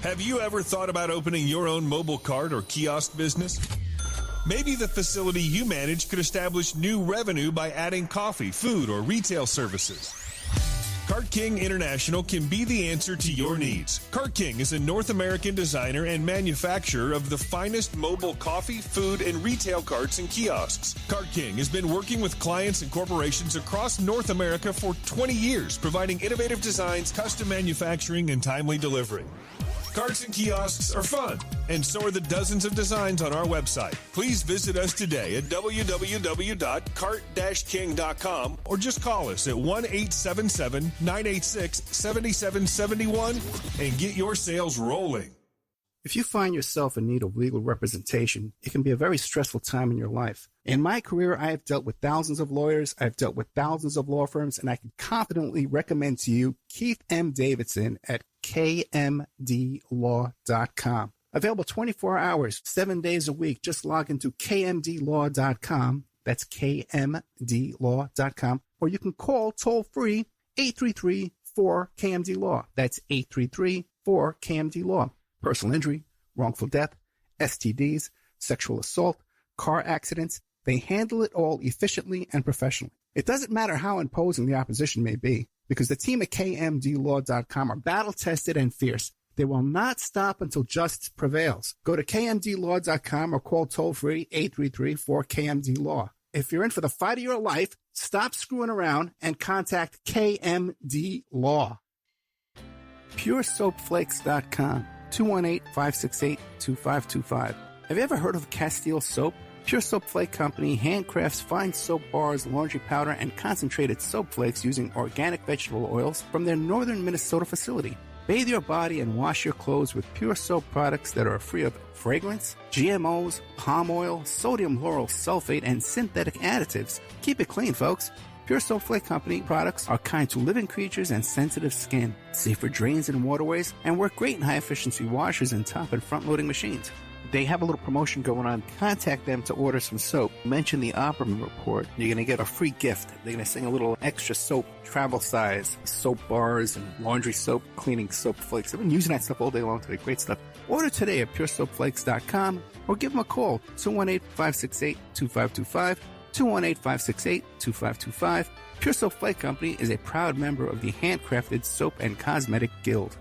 Have you ever thought about opening your own mobile cart or kiosk business? Maybe the facility you manage could establish new revenue by adding coffee, food, or retail services. Cart King International can be the answer to your needs. Cart King is a North American designer and manufacturer of the finest mobile coffee, food, and retail carts and kiosks. Cart King has been working with clients and corporations across North America for 20 years, providing innovative designs, custom manufacturing, and timely delivery. Carts and kiosks are fun, and so are the dozens of designs on our website. Please visit us today at www.cart-king.com or just call us at 1-877-986-7771 and get your sales rolling. If you find yourself in need of legal representation, it can be a very stressful time in your life. In my career, I have dealt with thousands of lawyers, I've dealt with thousands of law firms, and I can confidently recommend to you Keith M. Davidson at kmdlaw.com. Available 24 hours, 7 days a week. Just log into kmdlaw.com. That's kmdlaw.com. Or you can call toll-free 833-4KMD-LAW. That's 833-4KMD-LAW. Personal injury, wrongful death, STDs, sexual assault, car accidents. They handle it all efficiently and professionally. It doesn't matter how imposing the opposition may be, because the team at kmdlaw.com are battle-tested and fierce. They will not stop until justice prevails. Go to kmdlaw.com or call toll-free 833-4KMD-LAW. If you're in for the fight of your life, stop screwing around and contact KMD Law. PureSoapFlakes.com, 218-568-2525. Have you ever heard of Castile Soap? Pure Soap Flake Company handcrafts fine soap bars, laundry powder, and concentrated soap flakes using organic vegetable oils from their northern Minnesota facility. Bathe your body and wash your clothes with Pure Soap products that are free of fragrance, GMOs, palm oil, sodium lauryl sulfate, and synthetic additives. Keep it clean, folks. Pure Soap Flake Company products are kind to living creatures and sensitive skin, safe for drains and waterways, and work great in high-efficiency washers and top and front-loading machines. They have a little promotion going on. Contact them to order some soap. Mention the Opperman Report. You're going to get a free gift. They're going to send a little extra soap, travel size, soap bars and laundry soap, cleaning soap flakes. I've been using that stuff all day long today. Great stuff. Order today at puresoapflakes.com or give them a call, 218-568-2525, 218-568-2525. Pure Soap Flake Company is a proud member of the Handcrafted Soap and Cosmetic Guild.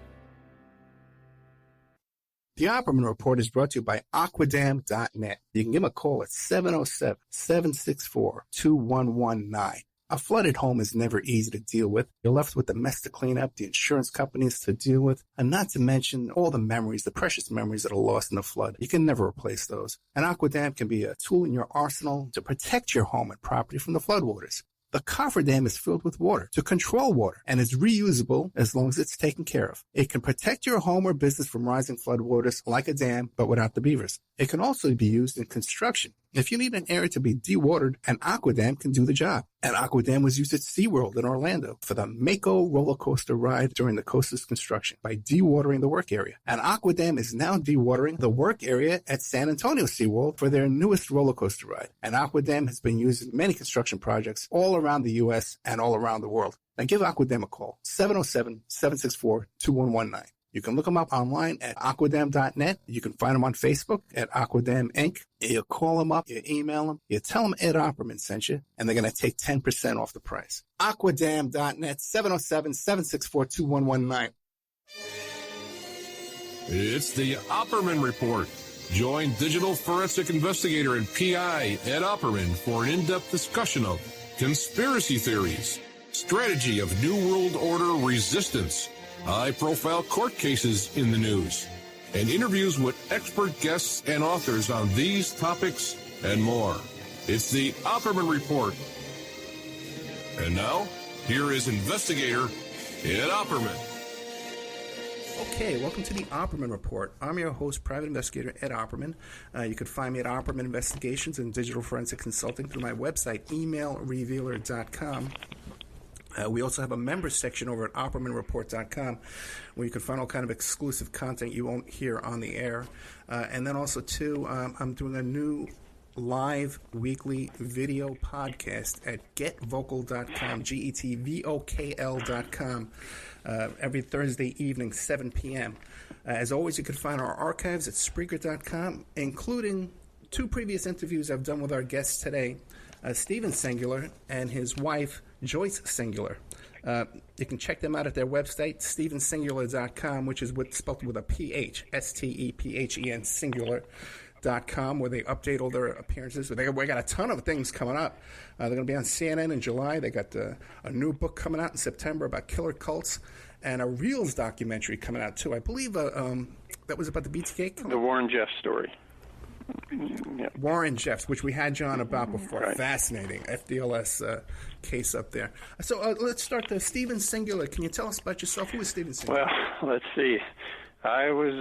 The Opperman Report is brought to you by Aquadam.net. You can give them a call at 707-764-2119. A flooded home is never easy to deal with. You're left with the mess to clean up, the insurance companies to deal with, and not to mention all the memories, the precious memories that are lost in the flood. You can never replace those. And Aquadam can be a tool in your arsenal to protect your home and property from the floodwaters. The cofferdam is filled with water to control water and is reusable as long as it's taken care of. It can protect your home or business from rising floodwaters like a dam, but without the beavers. It can also be used in construction. If you need an area to be dewatered, an Aquadam can do the job. An Aquadam was used at SeaWorld in Orlando for the Mako roller coaster ride during the coaster's construction by dewatering the work area. An Aquadam is now dewatering the work area at San Antonio SeaWorld for their newest roller coaster ride. An Aquadam has been used in many construction projects all around the U.S. and all around the world. Now give Aquadam a call, 707-764-2119. You can look them up online at aquadam.net. You can find them on Facebook at Aquadam Inc. You call them up, you email them, you tell them Ed Opperman sent you, and they're going to take 10% off the price. Aquadam.net, 707-764-2119. It's the Opperman Report. Join digital forensic investigator and PI Ed Opperman for an in-depth discussion of conspiracy theories, strategy of New World Order resistance, high-profile court cases in the news, and interviews with expert guests and authors on these topics and more. It's the Opperman Report. And now, here is investigator Ed Opperman. Okay, welcome to the Opperman Report. I'm your host, private investigator Ed Opperman. You can find me at Opperman Investigations and Digital Forensic Consulting through my website, emailrevealer.com. We also have a members section over at OppermanReport.com where you can find all kind of exclusive content you won't hear on the air. And then also, too, I'm doing a new live weekly video podcast at getvocal.com, GETVOKL.com, every Thursday evening, 7 p.m. As always, you can find our archives at Spreaker.com, including 2 previous interviews I've done with our guests today, Stephen Singular and his wife, Joyce Singular. You can check them out at their website, stephensingular.com, which is spelled with a PH, STEPHEN singular.com, where they update all their appearances. We got a ton of things coming up. They're going to be on CNN in July. They got a new book coming out in September about killer cults, and a Reels documentary coming out, too. I believe that was about the BTK. The Warren Jeff story. Yeah. Warren Jeffs, which we had John about before. Right. Fascinating FDLS case up there. So let's start there. Stephen Singular, can you tell us about yourself? Who is Stephen Singular? Well, let's see. I was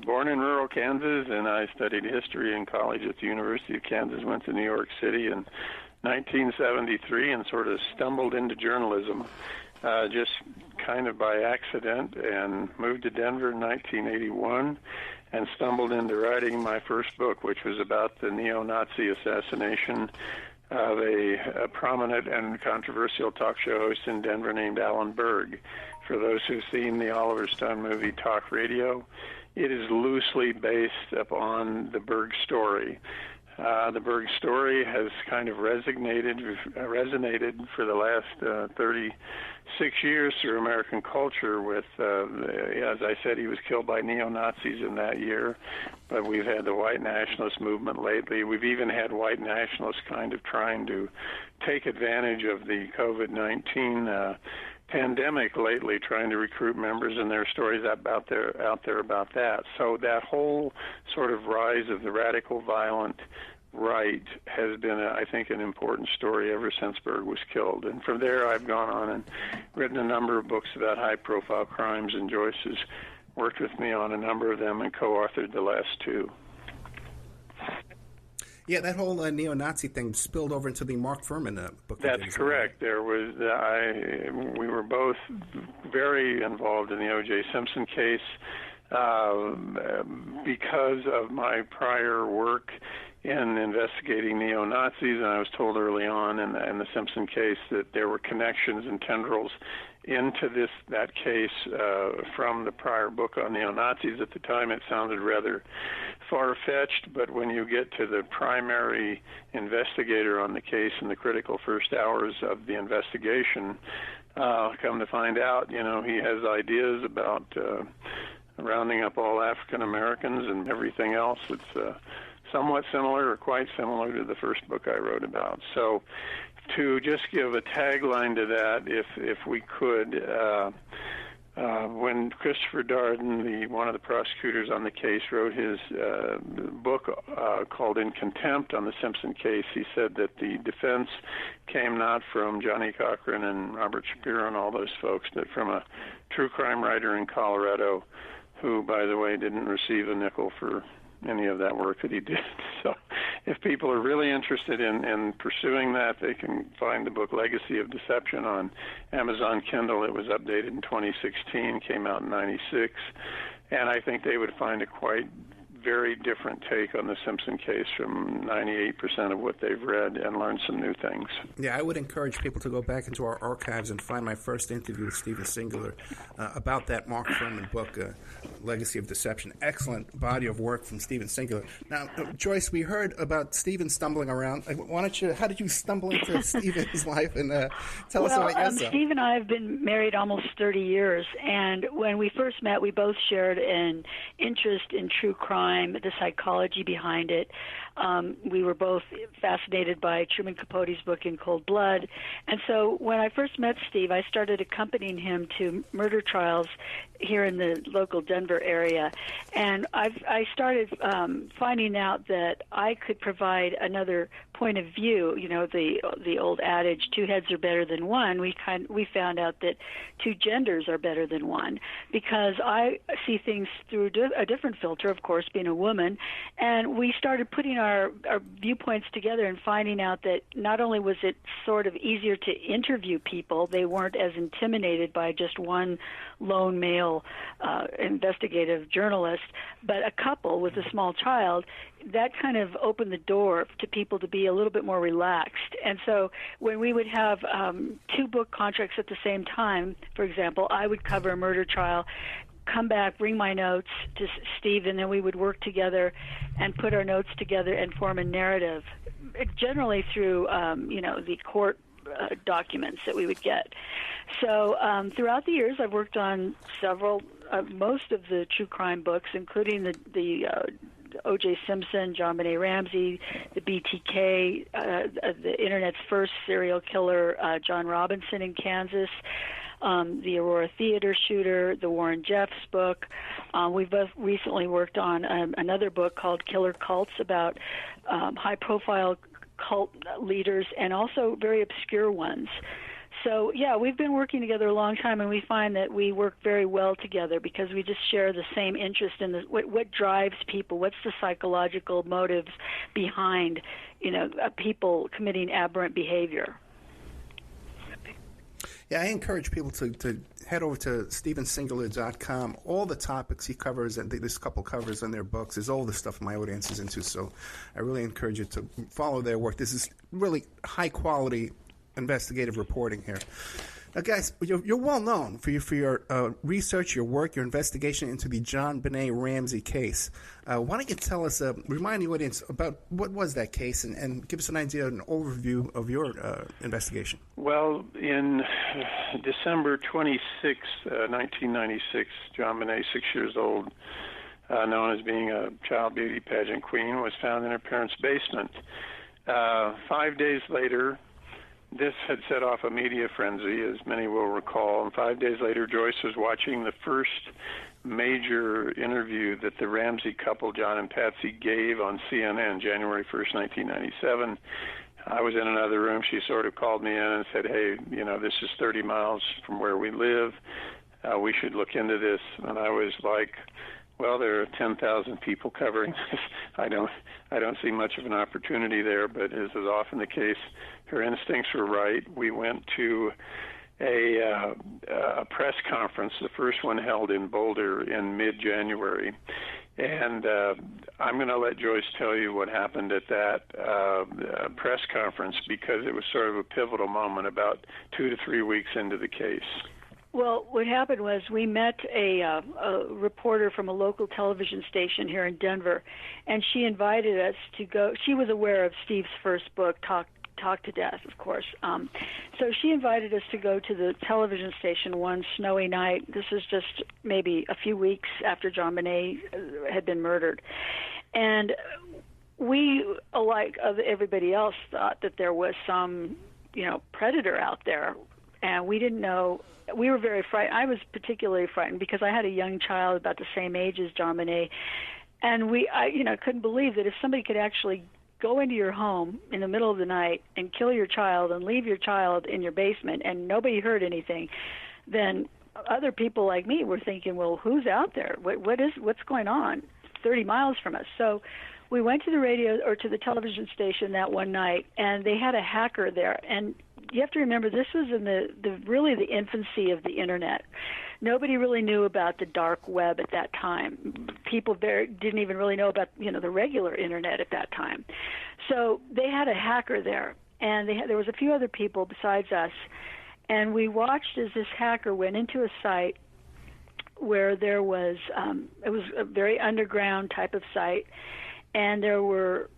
born in rural Kansas, and I studied history in college at the University of Kansas, went to New York City in 1973 and sort of stumbled into journalism just kind of by accident, and moved to Denver in 1981 and stumbled into writing my first book, which was about the neo-Nazi assassination of a prominent and controversial talk show host in Denver named Alan Berg. For those who've seen the Oliver Stone movie Talk Radio, it is loosely based upon the Berg story. The Berg story has kind of resonated for the last 36 years through American culture with, as I said, he was killed by neo-Nazis in that year, but we've had the white nationalist movement lately. We've even had white nationalists kind of trying to take advantage of the COVID-19 pandemic lately, trying to recruit members, and there are stories out there about that. So that whole sort of rise of the radical violent right has been, I think, an important story ever since Berg was killed. And from there, I've gone on and written a number of books about high-profile crimes, and Joyce has worked with me on a number of them and co-authored the last 2. Yeah, that whole neo-Nazi thing spilled over into the Mark Furman book. That's correct. There was we were both very involved in the O.J. Simpson case because of my prior work in investigating neo-Nazis, and I was told early on in the Simpson case that there were connections and tendrils into that case from the prior book on neo-Nazis. At the time, it sounded rather far-fetched, but when you get to the primary investigator on the case in the critical first hours of the investigation, come to find out, he has ideas about rounding up all African Americans and everything else. It's somewhat similar or quite similar to the first book I wrote about. So to just give a tagline to that, if we could, when Christopher Darden, one of the prosecutors on the case, wrote his book called In Contempt on the Simpson case, he said that the defense came not from Johnny Cochran and Robert Shapiro and all those folks, but from a true crime writer in Colorado who, by the way, didn't receive a nickel for any of that work that he did. So if people are really interested in pursuing that, they can find the book Legacy of Deception on Amazon Kindle. It was updated in 2016, came out in 96, and I think they would find a quite very different take on the Simpson case from 98% of what they've read and learn some new things. Yeah, I would encourage people to go back into our archives and find my first interview with Stephen Singular about that Mark Furman book, Legacy of Deception. Excellent body of work from Stephen Singular. Now, Joyce, we heard about Stephen stumbling around. How did you stumble into Stephen's life, and tell us about yourself? Steve and I have been married almost 30 years, and when we first met, we both shared an interest in true crime, the psychology behind it. We were both fascinated by Truman Capote's book In Cold Blood. And so when I first met Steve, I started accompanying him to murder trials here in the local Denver area. And I started finding out that I could provide another point of view. The old adage, 2 heads are better than one. We found out that 2 genders are better than one, because I see things through a different filter, of course, being a woman. And we started putting our viewpoints together and finding out that not only was it sort of easier to interview people, they weren't as intimidated by just one lone male male investigative journalist, but a couple with a small child, that kind of opened the door to people to be a little bit more relaxed. And so when we would have 2 book contracts at the same time, for example, I would cover a murder trial, come back, bring my notes to Steve, and then we would work together and put our notes together and form a narrative, generally through, the court documents that we would get. So throughout the years, I've worked on several, most of the true crime books, including the O.J. Simpson, JonBenet Ramsey, the BTK, the Internet's first serial killer, John Robinson in Kansas, the Aurora Theater shooter, the Warren Jeffs book. We've both recently worked on another book called Killer Cults about high-profile cult leaders and also very obscure ones. So, yeah, we've been working together a long time, and we find that we work very well together because we just share the same interest in what drives people, what's the psychological motives behind, people committing aberrant behavior. Yeah, I encourage people to head over to stevensingular.com. All the topics he covers, and this couple covers in their books, is all the stuff my audience is into. So I really encourage you to follow their work. This is really high-quality investigative reporting here. Now, guys, you're well known for your research, your work, your investigation into the JonBenet Ramsey case. Why don't you tell us, remind the audience about what was that case, and give us an idea, an overview of your investigation. Well, in December 26, 1996, JonBenet, 6 years old, known as being a child beauty pageant queen, was found in her parents' basement. 5 days later, this had set off a media frenzy, as many will recall, and 5 days later, Joyce was watching the first major interview that the Ramsey couple, John and Patsy, gave on CNN, January 1st, 1997. I was in another room. She sort of called me in and said, hey, this is 30 miles from where we live. We should look into this. And I was like, well, there are 10,000 people covering this. I don't see much of an opportunity there, but as is often the case, her instincts were right. We went to a press conference, the first one held in Boulder in mid-January. And I'm going to let Joyce tell you what happened at that press conference, because it was sort of a pivotal moment about 2 to 3 weeks into the case. Well, what happened was we met a reporter from a local television station here in Denver, and she invited us to go. She was aware of Steve's first book, Talk to Death, of course. So she invited us to go to the television station one snowy night. This is just maybe a few weeks after JonBenet had been murdered. And we, like everybody else, thought that there was some, predator out there. And we didn't know. We were very frightened. I was particularly frightened because I had a young child about the same age as JonBenet, and I couldn't believe that if somebody could actually go into your home in the middle of the night and kill your child and leave your child in your basement and nobody heard anything, then other people like me were thinking, well, who's out there? What's going on 30 miles from us? So we went to the radio or to the television station that one night, and they had a hacker there. And you have to remember, this was in the infancy of the Internet. Nobody really knew about the dark web at that time. People didn't even really know about the regular Internet at that time. So they had a hacker there, and there was a few other people besides us. And we watched as this hacker went into a site where there was it was a very underground type of site, and there were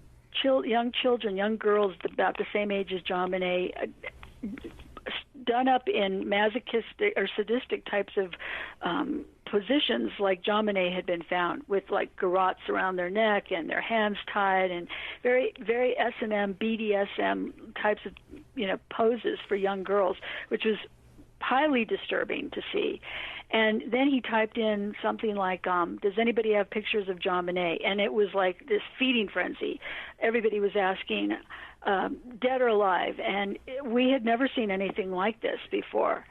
young children, young girls about the same age as JonBenet, done up in masochistic or sadistic types of positions like JonBenet had been found, with like garrots around their neck and their hands tied, and very, very S&M, BDSM types of poses for young girls, which was highly disturbing to see. And then he typed in something like, does anybody have pictures of JonBenet? And it was like this feeding frenzy. Everybody was asking, dead or alive, and we had never seen anything like this before.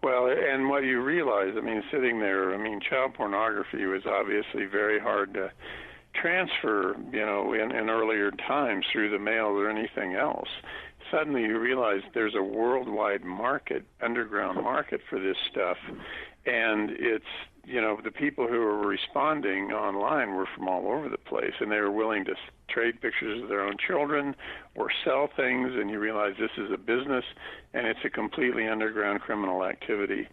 Well, and what you realize, sitting there, child pornography was obviously very hard to transfer, in earlier times through the mail or anything else. Suddenly you realize there's a worldwide market, underground market for this stuff. And it's, the people who were responding online were from all over the place, and they were willing to trade pictures of their own children or sell things, and you realize this is a business, and it's a completely underground criminal activity.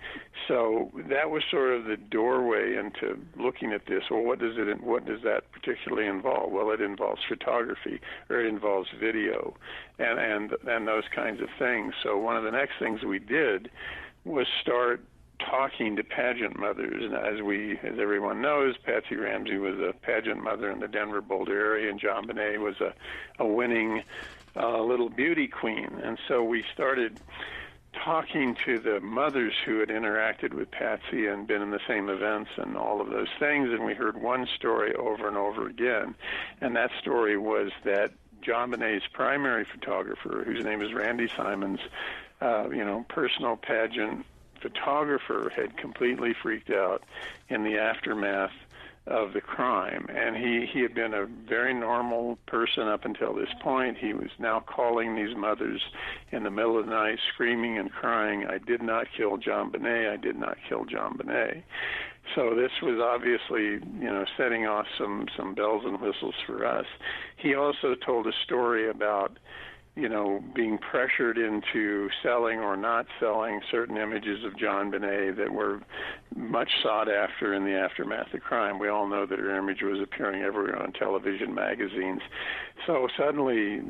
So that was sort of the doorway into looking at this. Well, what does that particularly involve? Well, it involves photography, or it involves video, and those kinds of things. So one of the next things we did was start talking to pageant mothers. And as everyone knows, Patsy Ramsey was a pageant mother in the Denver Boulder area, and JonBenet was a winning little beauty queen. And so we started talking to the mothers who had interacted with Patsy and been in the same events and all of those things, and we heard one story over and over again. And that story was that JonBenet's primary photographer, whose name is Randy Simons, personal pageant photographer, had completely freaked out in the aftermath of the crime. And he had been a very normal person up until this point. He was now calling these mothers in the middle of the night, screaming and crying, "I did not kill JonBenet, I did not kill JonBenet." So this was obviously, setting off some bells and whistles for us. He also told a story about being pressured into selling or not selling certain images of JonBenet that were much sought after in the aftermath of crime. We all know that her image was appearing everywhere on television, magazines. So suddenly,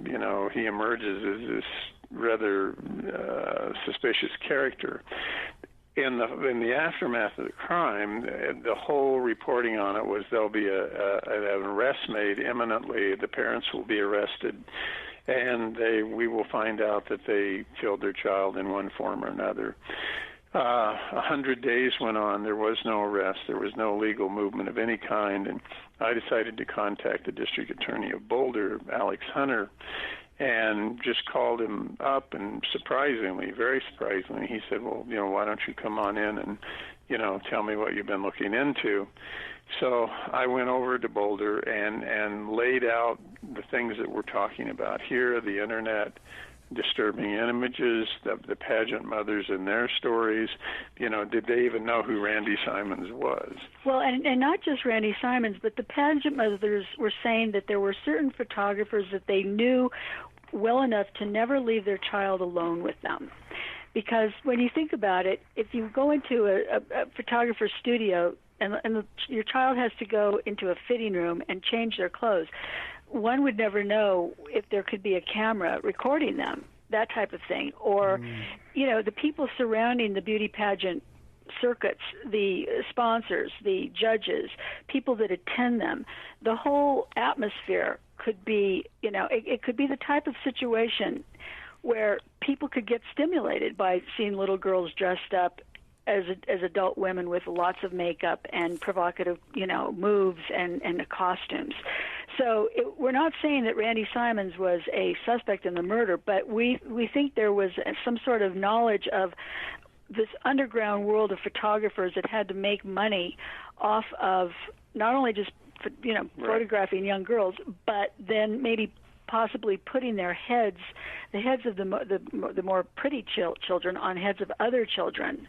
he emerges as this rather suspicious character. In the aftermath of the crime, the whole reporting on it was there'll be an arrest made imminently. The parents will be arrested, and we will find out that they killed their child in one form or another. 100 days went on. There was no arrest. There was no legal movement of any kind, and I decided to contact the district attorney of Boulder, Alex Hunter, and just called him up, and very surprisingly, he said, well, why don't you come on in and, tell me what you've been looking into. So I went over to Boulder and laid out the things that we're talking about here, the Internet, disturbing images, the pageant mothers and their stories. Did they even know who Randy Simons was? Well, and not just Randy Simons, but the pageant mothers were saying that there were certain photographers that they knew well enough to never leave their child alone with them. Because when you think about it, if you go into a photographer's studio and your child has to go into a fitting room and change their clothes, one would never know if there could be a camera recording them, that type of thing. Or, the people surrounding the beauty pageant circuits, the sponsors, the judges, people that attend them, the whole atmosphere could be, it could be the type of situation where people could get stimulated by seeing little girls dressed up as adult women with lots of makeup and provocative, moves and costumes. So we're not saying that Randy Simons was a suspect in the murder, but we think there was some sort of knowledge of this underground world of photographers that had to make money off of not only just photographing young girls, but then maybe possibly putting the heads of the more pretty children on heads of other children.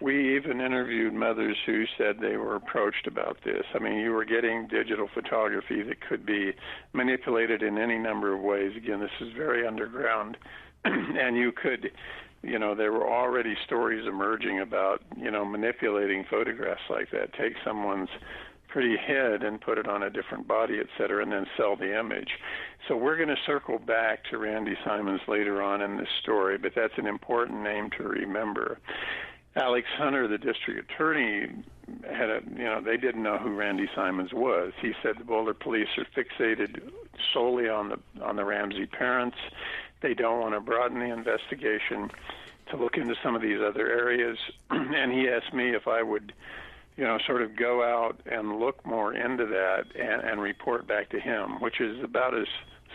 We even interviewed mothers who said they were approached about this. I mean, you were getting digital photography that could be manipulated in any number of ways. Again, this is very underground, and you could, there were already stories emerging about, manipulating photographs like that. Take someone's pretty head and put it on a different body, et cetera, and then sell the image. So we're going to circle back to Randy Simons later on in this story, but that's an important name to remember. Alex Hunter, the district attorney, they didn't know who Randy Simons was. He said the Boulder police are fixated solely on the Ramsey parents. They don't want to broaden the investigation to look into some of these other areas. And he asked me if I would, sort of go out and look more into that and report back to him, which is about as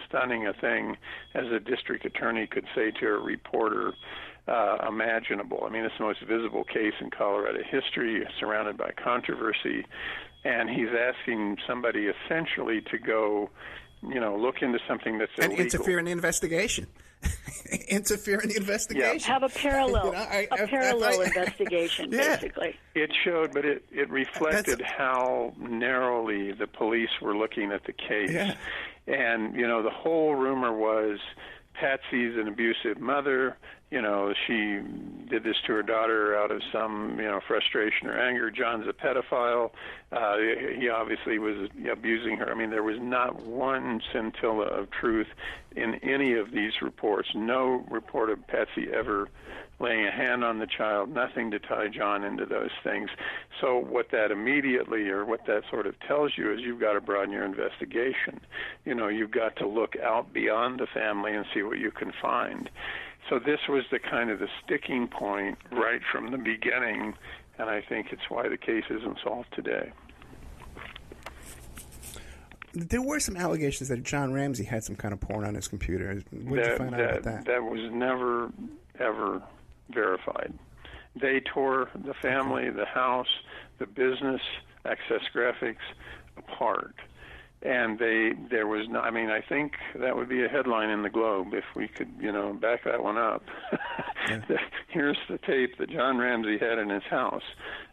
stunning a thing as a district attorney could say to a reporter imaginable. I mean, it's the most visible case in Colorado history, surrounded by controversy, and he's asking somebody essentially to go, look into something that's illegal. And interfere in the investigation. interfere in the investigation. Have a parallel, investigation, basically. It showed, but it reflected how narrowly the police were looking at the case. Yeah. And, the whole rumor was Patsy's an abusive mother. She did this to her daughter out of some, frustration or anger. John's a pedophile. He obviously was abusing her. I mean, there was not one scintilla of truth in any of these reports. No report of Patsy ever laying a hand on the child, nothing to tie John into those things. So what that immediately, or what that sort of tells you, is you've got to broaden your investigation. You've got to look out beyond the family and see what you can find. So this was the kind of the sticking point right from the beginning, and I think it's why the case isn't solved today. There were some allegations that John Ramsey had some kind of porn on his computer. What did you find out about that? That was never, ever verified. They tore the family, the house, the business, Access Graphics apart. And there was no, I think that would be a headline in the Globe if we could, back that one up. Yeah. Here's the tape that John Ramsey had in his house,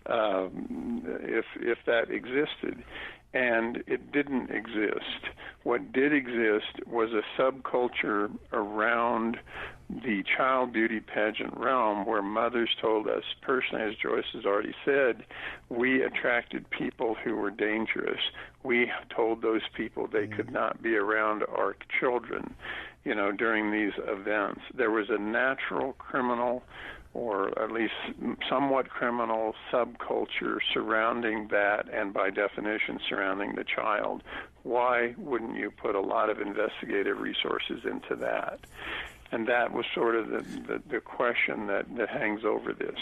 if that existed. And it didn't exist. What did exist was a subculture around the child beauty pageant realm where mothers told us, personally, as Joyce has already said, we attracted people who were dangerous. We told those people they could not be around our children, during these events. There was a natural criminal, or at least somewhat criminal, subculture surrounding that, and by definition surrounding the child. Why wouldn't you put a lot of investigative resources into that? And that was sort of the question that hangs over this.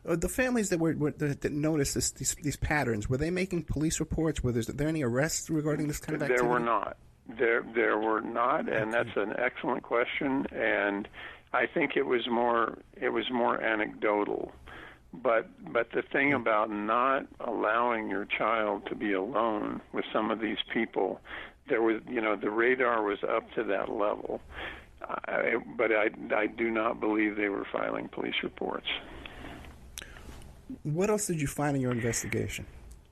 The families that noticed these patterns, were they making police reports? Were there any arrests regarding this kind of activity? There were not. There were not, and that's an excellent question. And I think it was more anecdotal. But the thing about not allowing your child to be alone with some of these people, there was, the radar was up to that level. But I do not believe they were filing police reports. What else did you find in your investigation?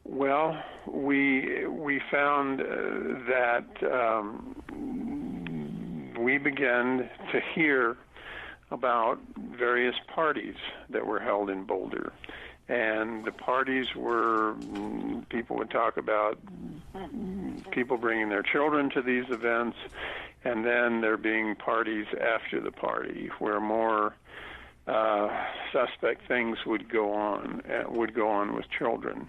Well, we found that we began to hear about various parties that were held in Boulder. And the parties were, people would talk about people bringing their children to these events, and then there being parties after the party where more suspect things would go on with children.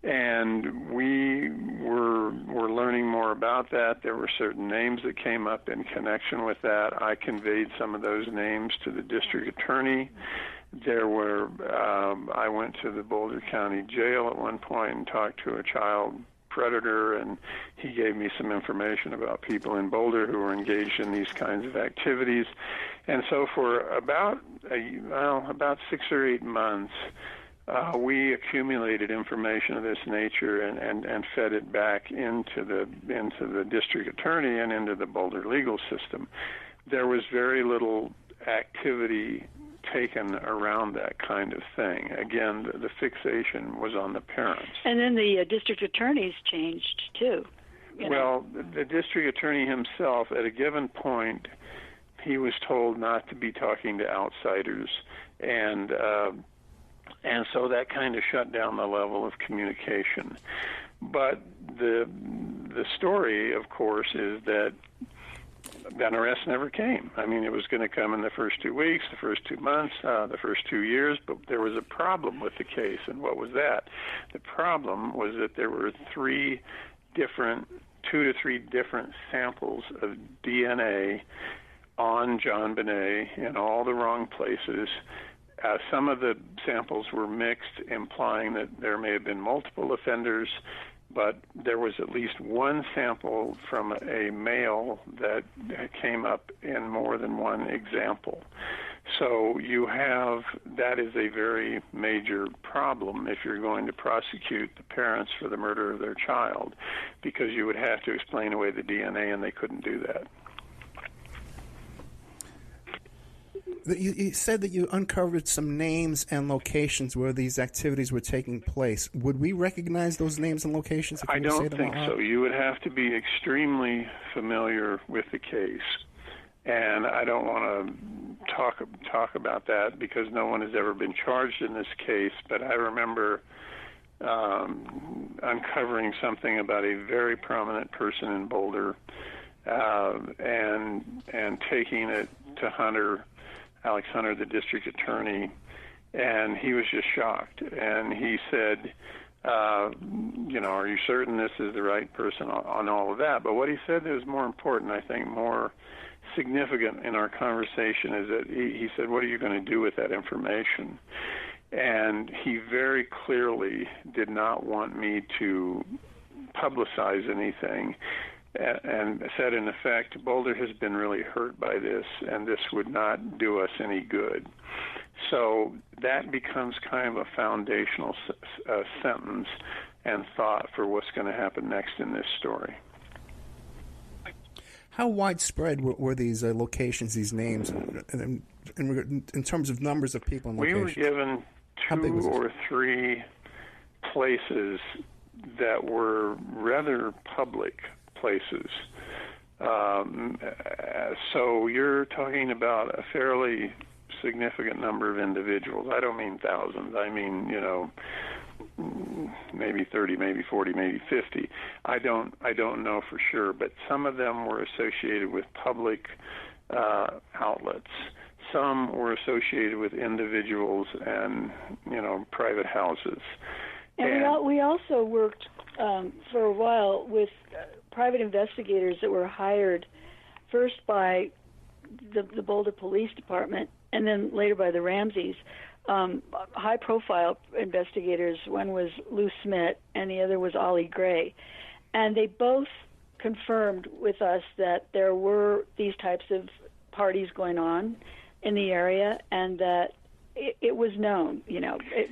And we were learning more about that. There were certain names that came up in connection with that. I conveyed some of those names to the district attorney. I went to the Boulder County Jail at one point and talked to a child predator, and he gave me some information about people in Boulder who were engaged in these kinds of activities. And so for about 6 or 8 months, we accumulated information of this nature and fed it back into the district attorney and into the Boulder legal system. There was very little activity taken around that kind of thing. Again, the fixation was on the parents. And then the district attorneys changed too. Well, the district attorney himself, at a given point, he was told not to be talking to outsiders, and so that kind of shut down the level of communication. But the story, of course, is that an arrest never came. I mean, it was going to come in the first 2 weeks, the first 2 months, the first 2 years, but there was a problem with the case. And what was that? The problem was that there were 2 to 3 different samples of DNA on JonBenet in all the wrong places. Some of the samples were mixed, implying that there may have been multiple offenders, but there was at least one sample from a male that came up in more than one example. So that is a very major problem if you're going to prosecute the parents for the murder of their child, because you would have to explain away the DNA, and they couldn't do that. You said that you uncovered some names and locations where these activities were taking place. Would we recognize those names and locations? I don't think so. You would have to be extremely familiar with the case. And I don't want to talk about that because no one has ever been charged in this case, but I remember uncovering something about a very prominent person in Boulder and taking it to Alex Hunter, the district attorney, and he was just shocked. And he said, are you certain this is the right person on all of that? But what he said that was more important, I think, more significant in our conversation is that he said, what are you going to do with that information? And he very clearly did not want me to publicize anything and said, in effect, Boulder has been really hurt by this, and this would not do us any good. So that becomes kind of a foundational sentence and thought for what's going to happen next in this story. How widespread were these locations, these names, in terms of numbers of people and locations? We were given 2 or 3 places that were rather public places. So you're talking about a fairly significant number of individuals. I don't mean thousands. I mean, maybe 30, maybe 40, maybe 50. I don't know for sure, but some of them were associated with public outlets. Some were associated with individuals and, private houses. And we also worked for a while with private investigators that were hired first by the Boulder Police Department and then later by the Ramseys. High-profile investigators. One was Lou Smith and the other was Ollie Gray. And they both confirmed with us that there were these types of parties going on in the area and that it was known,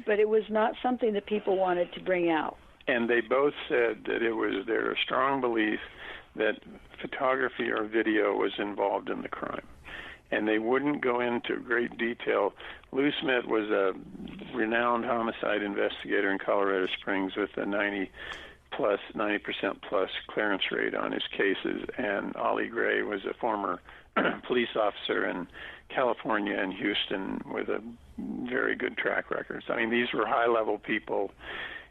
but it was not something that people wanted to bring out. And they both said that it was their strong belief that photography or video was involved in the crime. And they wouldn't go into great detail. Lou Smith was a renowned homicide investigator in Colorado Springs with a 90% plus clearance rate on his cases. And Ollie Gray was a former police officer in California and Houston with a very good track record. I mean, these were high-level people,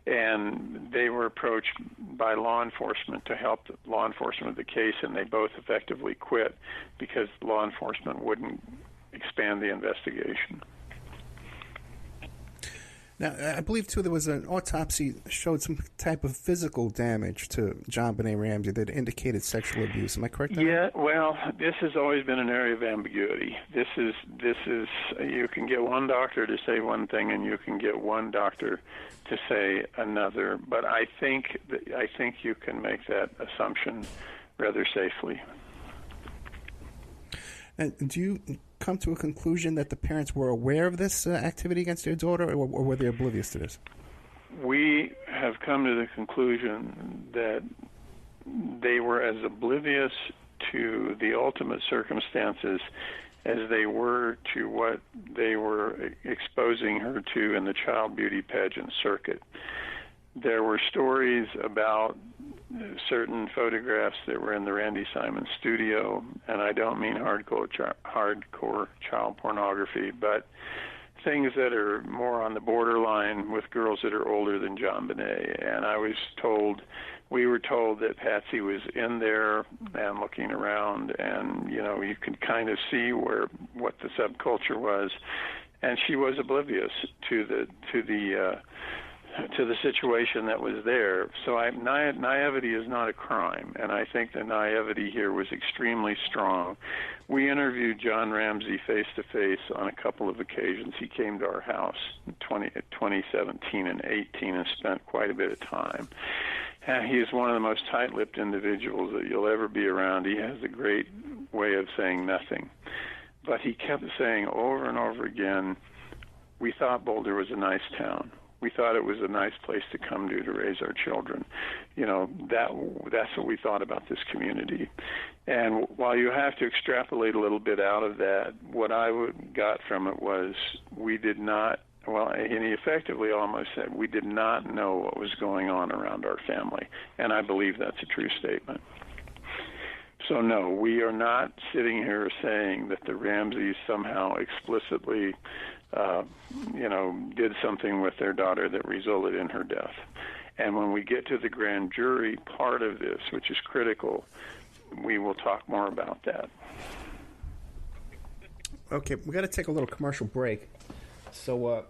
and they were approached by law enforcement to help law enforcement with the case, and they both effectively quit because law enforcement wouldn't expand the investigation. Now, I believe, too, there was an autopsy showed some type of physical damage to JonBenet Ramsey that indicated sexual abuse. Am I correct? Yeah, well, this has always been an area of ambiguity. This is you can get one doctor to say one thing and you can get one doctor to say another, but I think you can make that assumption rather safely. And do you come to a conclusion that the parents were aware of this activity against their daughter, or were they oblivious to this? We have come to the conclusion that they were as oblivious to the ultimate circumstances as they were to what they were exposing her to in the child beauty pageant circuit. There were stories about certain photographs that were in the Randy Simon studio, and I don't mean hardcore child pornography, but things that are more on the borderline with girls that are older than JonBenet. And we were told that Patsy was in there and looking around, and you could kind of see what the subculture was, and she was oblivious to the situation that was there. So naivety is not a crime, and I think the naivety here was extremely strong. We interviewed John Ramsey face-to-face on a couple of occasions. He came to our house in 2017 and 18 and spent quite a bit of time. And he is one of the most tight-lipped individuals that you'll ever be around. He has a great way of saying nothing. But he kept saying over and over again, we thought Boulder was a nice town. We thought it was a nice place to come to raise our children. That's what we thought about this community. And while you have to extrapolate a little bit out of that, what I got from it was we did not, and he effectively almost said, we did not know what was going on around our family. And I believe that's a true statement. So no, we are not sitting here saying that the Ramseys somehow explicitly, did something with their daughter that resulted in her death. And when we get to the grand jury part of this, which is critical, we will talk more about that. Okay, we've got to take a little commercial break. So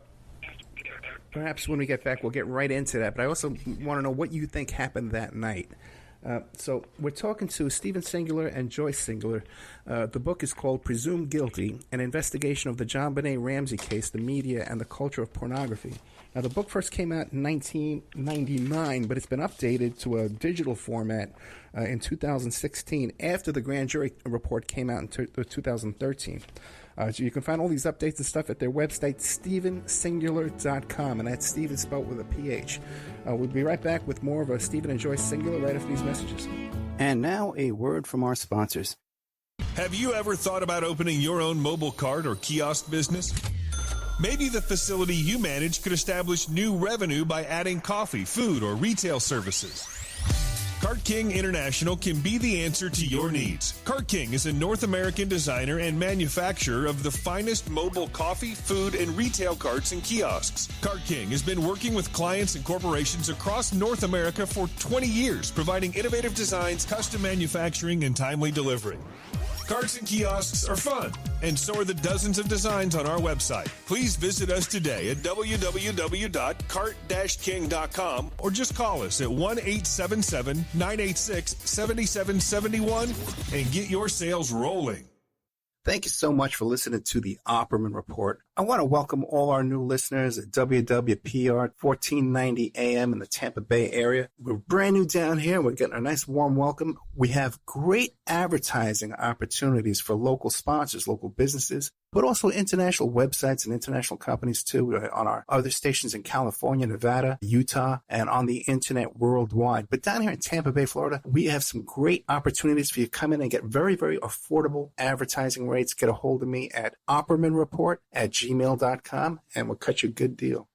perhaps when we get back, we'll get right into that. But I also want to know what you think happened that night. So we're talking to Stephen Singular and Joyce Singular. The book is called Presumed Guilty, an investigation of the JonBenet Ramsey case, the media, and the culture of pornography. Now, the book first came out in 1999, but it's been updated to a digital format in 2016 after the grand jury report came out in 2013. So you can find all these updates and stuff at their website, StephenSingular.com, and that's Stephen spelled with a PH. We'll be right back with more of Stephen and Joyce Singular right after these messages. And now a word from our sponsors. Have you ever thought about opening your own mobile cart or kiosk business? Maybe the facility you manage could establish new revenue by adding coffee, food, or retail services. Cart King International can be the answer to your needs. Cart King is a North American designer and manufacturer of the finest mobile coffee, food, and retail carts and kiosks. Cart King has been working with clients and corporations across North America for 20 years, providing innovative designs, custom manufacturing, and timely delivery. Carts and kiosks are fun, and so are the dozens of designs on our website. Please visit us today at www.cart-king.com or just call us at 1-877-986-7771 and get your sales rolling. Thank you so much for listening to the Opperman Report. I want to welcome all our new listeners at WWPR 1490 AM in the Tampa Bay area. We're brand new down here. We're getting a nice warm welcome. We have great advertising opportunities for local sponsors, local businesses, but also international websites and international companies too on our other stations in California, Nevada, Utah, and on the internet worldwide. But down here in Tampa Bay, Florida, we have some great opportunities for you to come in and get very, very affordable advertising rates. Get a hold of me at oppermanreport@gmail.com and we'll cut you a good deal.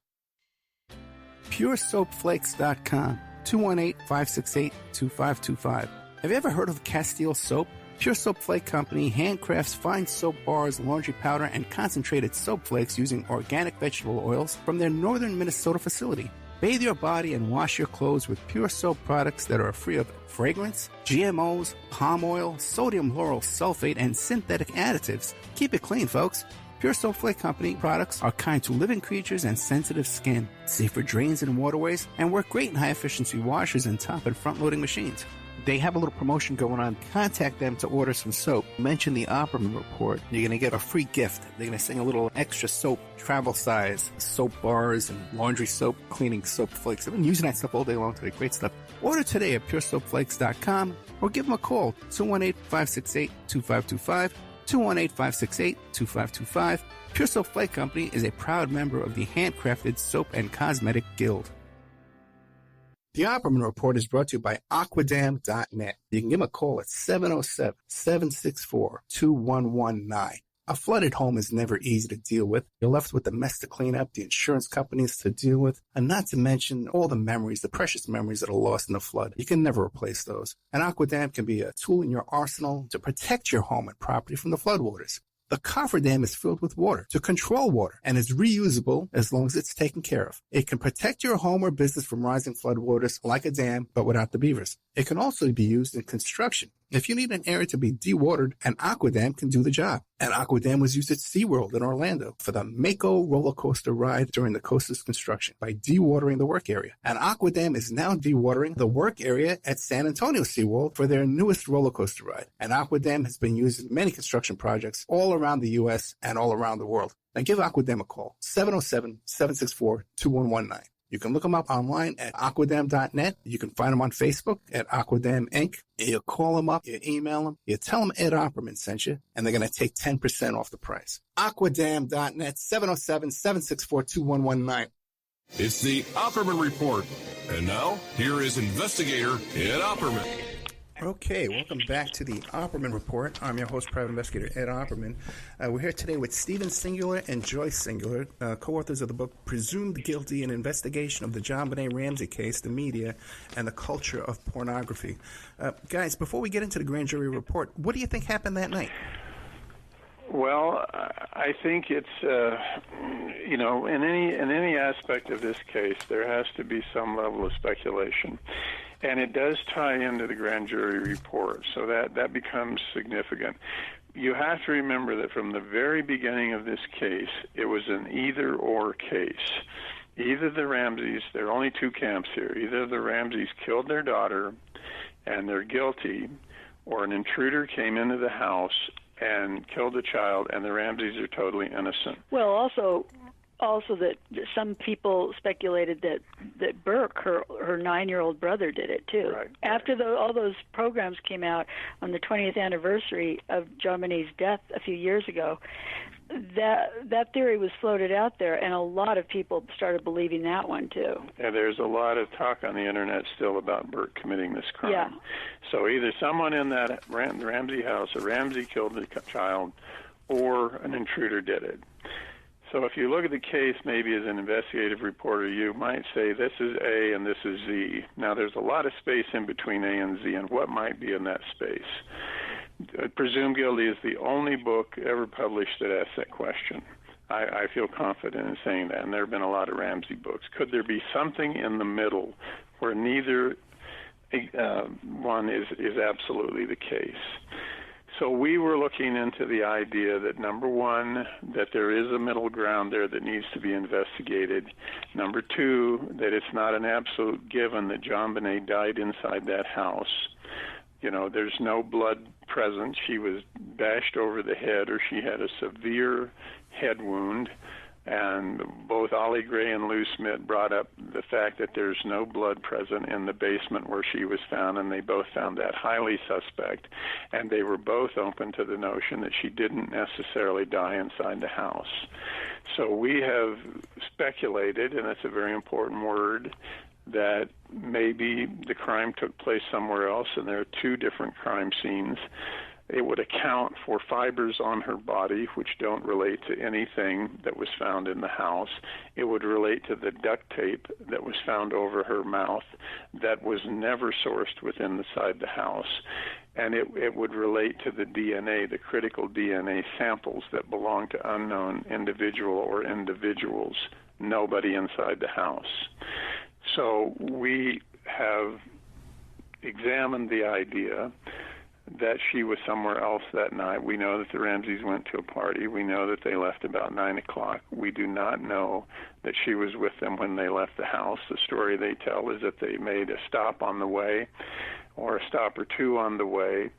PureSoapFlakes.com, 218-568-2525. Have you ever heard of Castile Soap? Pure Soap Flake Company handcrafts fine soap bars, laundry powder, and concentrated soap flakes using organic vegetable oils from their northern Minnesota facility. Bathe your body and wash your clothes with pure soap products that are free of fragrance, GMOs, palm oil, sodium lauryl sulfate, and synthetic additives. Keep it clean, folks. Pure Soap Flake Company products are kind to living creatures and sensitive skin, safe for drains and waterways, and work great in high-efficiency washers and top and front-loading machines. They have a little promotion going on. Contact them to order some soap. Mention the Opperman Report. You're going to get a free gift. They're going to send a little extra soap, travel size, soap bars and laundry soap, cleaning soap flakes. I've been using that stuff all day long today. Great stuff. Order today at puresoapflakes.com or give them a call, 218-568-2525, 218-568-2525. Pure Soap Flake Company is a proud member of the Handcrafted Soap and Cosmetic Guild. The Opperman Report is brought to you by Aquadam.net. You can give them a call at 707-764-2119. A flooded home is never easy to deal with. You're left with the mess to clean up, the insurance companies to deal with, and not to mention all the memories, the precious memories that are lost in the flood. You can never replace those. And Aquadam can be a tool in your arsenal to protect your home and property from the floodwaters. The cofferdam is filled with water to control water and is reusable as long as it's taken care of. It can protect your home or business from rising floodwaters like a dam, but without the beavers. It can also be used in construction. If you need an area to be dewatered, an Aquadam can do the job. An Aquadam was used at SeaWorld in Orlando for the Mako roller coaster ride during the coaster's construction by dewatering the work area. An Aquadam is now dewatering the work area at San Antonio SeaWorld for their newest roller coaster ride. An Aquadam has been used in many construction projects all around the U.S. and all around the world. Now give Aquadam a call, 707-764-2119. You can look them up online at aquadam.net. You can find them on Facebook at Aquadam Inc. You call them up, you email them, you tell them Ed Opperman sent you, and they're going to take 10% off the price. Aquadam.net, 707-764-2119. It's the Opperman Report. And now, here is investigator Ed Opperman. Okay, welcome back to the Opperman Report. I'm your host, Private Investigator Ed Opperman. We're here today with Stephen Singular and Joyce Singular, co-authors of the book Presumed Guilty, an investigation of the JonBenet Ramsey case, the media, and the culture of pornography. Guys, before we get into the grand jury report, what do you think happened that night? Well, I think it's in any aspect of this case, there has to be some level of speculation, and it does tie into the grand jury report, so that becomes significant. You have to remember that from the very beginning of this case, it was an either-or case. Either the Ramseys, there are only two camps here, either the Ramseys killed their daughter and they're guilty, or an intruder came into the house and killed the child, and the Ramseys are totally innocent. Well, also that some people speculated that Burke, her 9-year-old brother, did it too. Right. After all those programs came out on the 20th anniversary of JonBenet's death a few years ago, that theory was floated out there, and a lot of people started believing that one too. Yeah, there's a lot of talk on the internet still about Burke committing this crime. Yeah. So either someone in that Ramsey house, a Ramsey killed the child, or an intruder did it. So if you look at the case maybe as an investigative reporter, you might say this is A and this is Z. Now there's a lot of space in between A and Z, and what might be in that space? Presumed Guilty is the only book ever published that asks that question. I feel confident in saying that, and there have been a lot of Ramsey books. Could there be something in the middle where neither one is absolutely the case? So we were looking into the idea that, number one, that there is a middle ground there that needs to be investigated. Number two, that it's not an absolute given that JonBenet died inside that house. You know, there's no blood present. She was bashed over the head, or she had a severe head wound. And both Ollie Gray and Lou Smith brought up the fact that there's no blood present in the basement where she was found, and they both found that highly suspect. And they were both open to the notion that she didn't necessarily die inside the house. So we have speculated, and that's a very important word, that maybe the crime took place somewhere else, and there are two different crime scenes. It would account for fibers on her body which don't relate to anything that was found in the house. It would relate to the duct tape that was found over her mouth that was never sourced within the house. And it would relate to the DNA, the critical DNA samples that belong to unknown individual or individuals, nobody inside the house. So we have examined the idea that she was somewhere else that night. We know that the Ramseys went to a party. We know that they left about 9 o'clock. We do not know that she was with them when they left the house. The story they tell is that they made a stop on the way, or a stop or two on the way,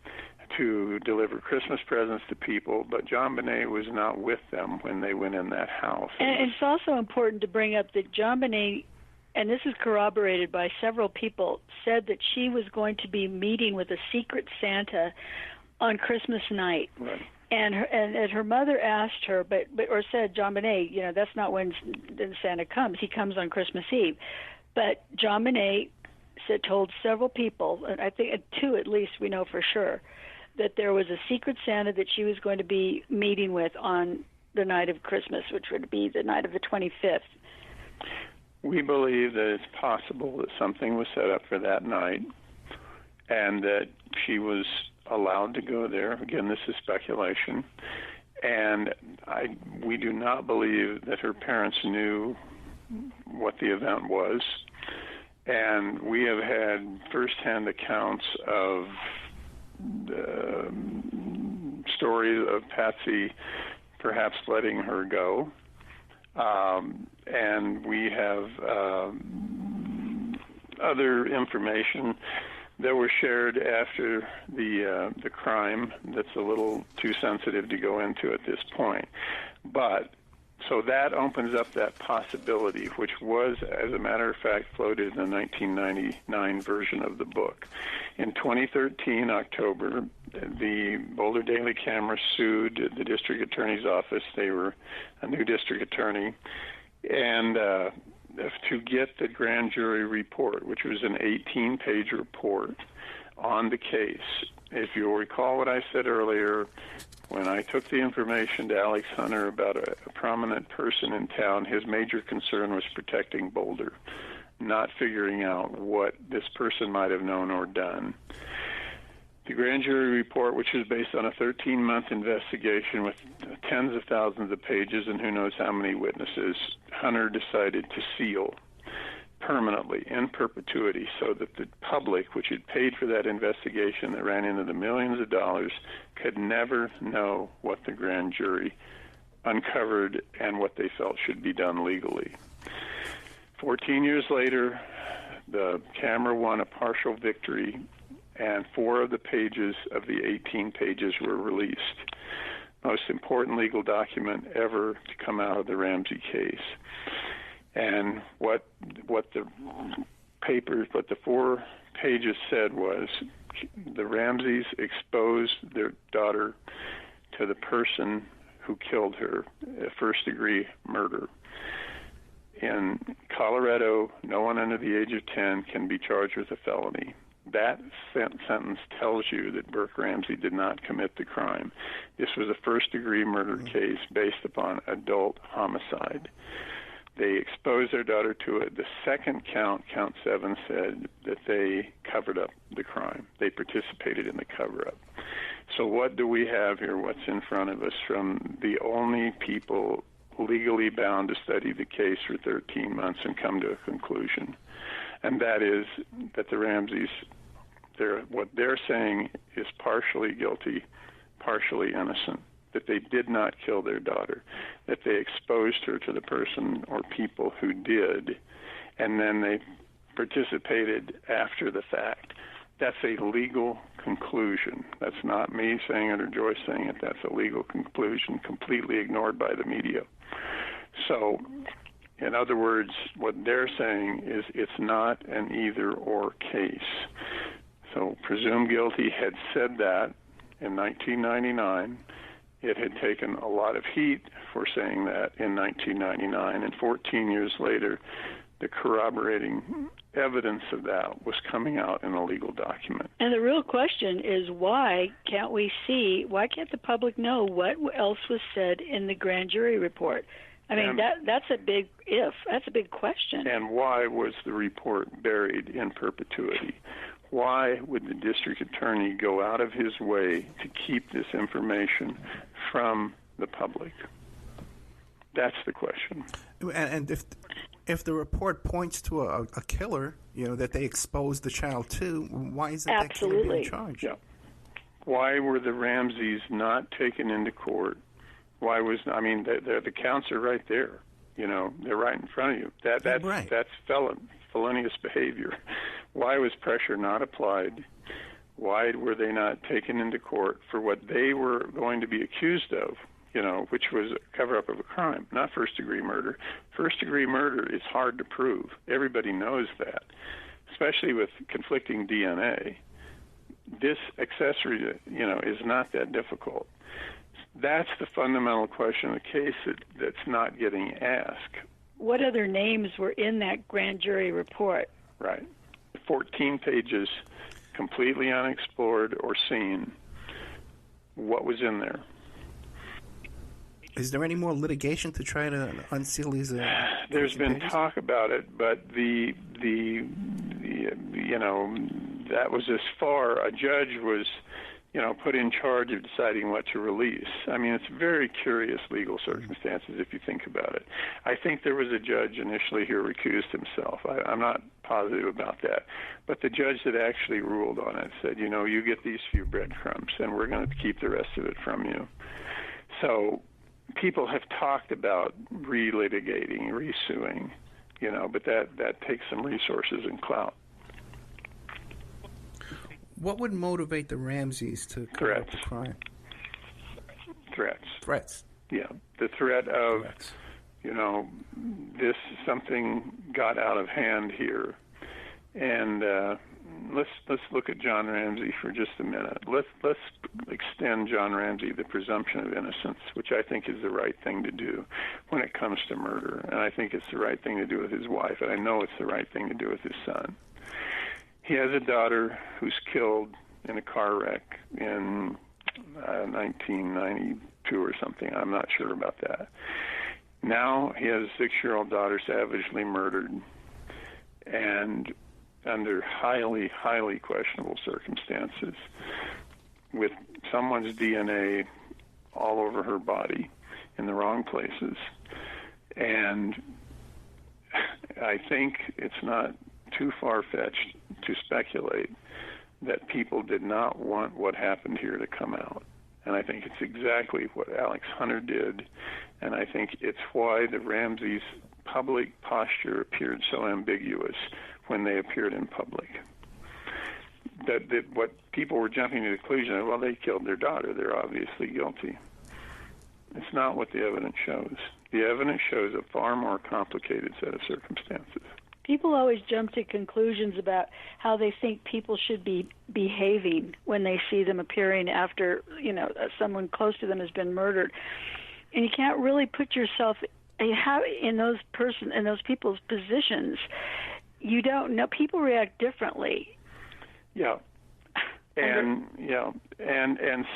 to deliver Christmas presents to people, but JonBenet was not with them when they went in that house. And it's also important to bring up that JonBenet, and this is corroborated by several people, said that she was going to be meeting with a secret Santa on Christmas night. Right. And her mother asked her, or said, JonBenet, you know, that's not when Santa comes. He comes on Christmas Eve. But JonBenet told several people, and I think two at least we know for sure, that there was a secret Santa that she was going to be meeting with on the night of Christmas, which would be the night of the 25th. We believe that it's possible that something was set up for that night and that she was allowed to go there. Again, this is speculation. And we do not believe that her parents knew what the event was. And we have had firsthand accounts of stories of Patsy perhaps letting her go. And we have other information that were shared after the crime that's a little too sensitive to go into at this point. But so that opens up that possibility, which was, as a matter of fact, floated in the 1999 version of the book. In 2013, October, the Boulder Daily Camera sued the district attorney's office. They were a new district attorney, and to get the grand jury report, which was an 18-page report on the case. If you'll recall what I said earlier, when I took the information to Alex Hunter about a prominent person in town, his major concern was protecting Boulder, not figuring out what this person might have known or done. The grand jury report, which is based on a 13-month investigation with tens of thousands of pages and who knows how many witnesses, Hunter decided to seal permanently, in perpetuity, so that the public, which had paid for that investigation that ran into the millions of dollars, could never know what the grand jury uncovered and what they felt should be done legally. 14 years later, the camera won a partial victory, and 4 of the pages of the 18 pages were released. Most important legal document ever to come out of the Ramsey case. And what the 4 pages said was the Ramseys exposed their daughter to the person who killed her, a first-degree murder. In Colorado, no one under the age of 10 can be charged with a felony. That sentence tells you that Burke Ramsey did not commit the crime. This was a first-degree murder case based upon adult homicide. They exposed their daughter to it. The second count, count 7, said that they covered up the crime. They participated in the cover-up. So what do we have here? What's in front of us from the only people legally bound to study the case for 13 months and come to a conclusion? And that is that the Ramseys, what they're saying is partially guilty, partially innocent, that they did not kill their daughter, that they exposed her to the person or people who did, and then they participated after the fact. That's a legal conclusion. That's not me saying it or Joyce saying it. That's a legal conclusion completely ignored by the media. So, in other words, what they're saying is it's not an either-or case. So, presumed guilty had said that in 1999. It had taken a lot of heat for saying that in 1999, and 14 years later, the corroborating evidence of that was coming out in a legal document. And the real question is, why can't the public know what else was said in the grand jury report? I mean, that's a big if. That's a big question. And why was the report buried in perpetuity? Why would the district attorney go out of his way to keep this information from the public? That's the question. And if the report points to a killer, that they exposed the child to, why isn't that killer being charged? Yeah. Why were the Ramseys not taken into court? The counts are right there. They're right in front of you. That's felonious behavior. Why was pressure not applied? Why were they not taken into court for what they were going to be accused of, which was a cover-up of a crime, not first-degree murder? First-degree murder is hard to prove. Everybody knows that, especially with conflicting DNA. This accessory, is not that difficult. That's the fundamental question of the case that's not getting asked. What other names were in that grand jury report? Right. 14 pages, completely unexplored or seen. What was in there? Is there any more litigation to try to unseal these? There's been talk about it, but that was as far. A judge was, put in charge of deciding what to release. I mean, it's very curious legal circumstances if you think about it. I think there was a judge initially who recused himself. I'm not positive about that. But the judge that actually ruled on it said, you get these few breadcrumbs, and we're going to keep the rest of it from you. So people have talked about relitigating, resuing, but that takes some resources and clout. What would motivate the Ramseys to cover up the crime? Threats. Yeah, the threat of, something got out of hand here, And let's look at John Ramsey for just a minute. Let's extend John Ramsey the presumption of innocence, which I think is the right thing to do when it comes to murder, and I think it's the right thing to do with his wife, and I know it's the right thing to do with his son. He has a daughter who's killed in a car wreck in 1992 or something. I'm not sure about that. Now he has a 6-year-old daughter savagely murdered, and under highly, highly questionable circumstances, with someone's DNA all over her body in the wrong places. And I think it's not too far-fetched to speculate that people did not want what happened here to come out. And I think it's exactly what Alex Hunter did, and I think it's why the Ramseys' public posture appeared so ambiguous when they appeared in public. That what people were jumping to the conclusion of, well, they killed their daughter, they're obviously guilty. It's not what the evidence shows. The evidence shows a far more complicated set of circumstances. People always jump to conclusions about how they think people should be behaving when they see them appearing after, someone close to them has been murdered. And you can't really put yourself in those people's positions. You don't know. People react differently. Yeah. And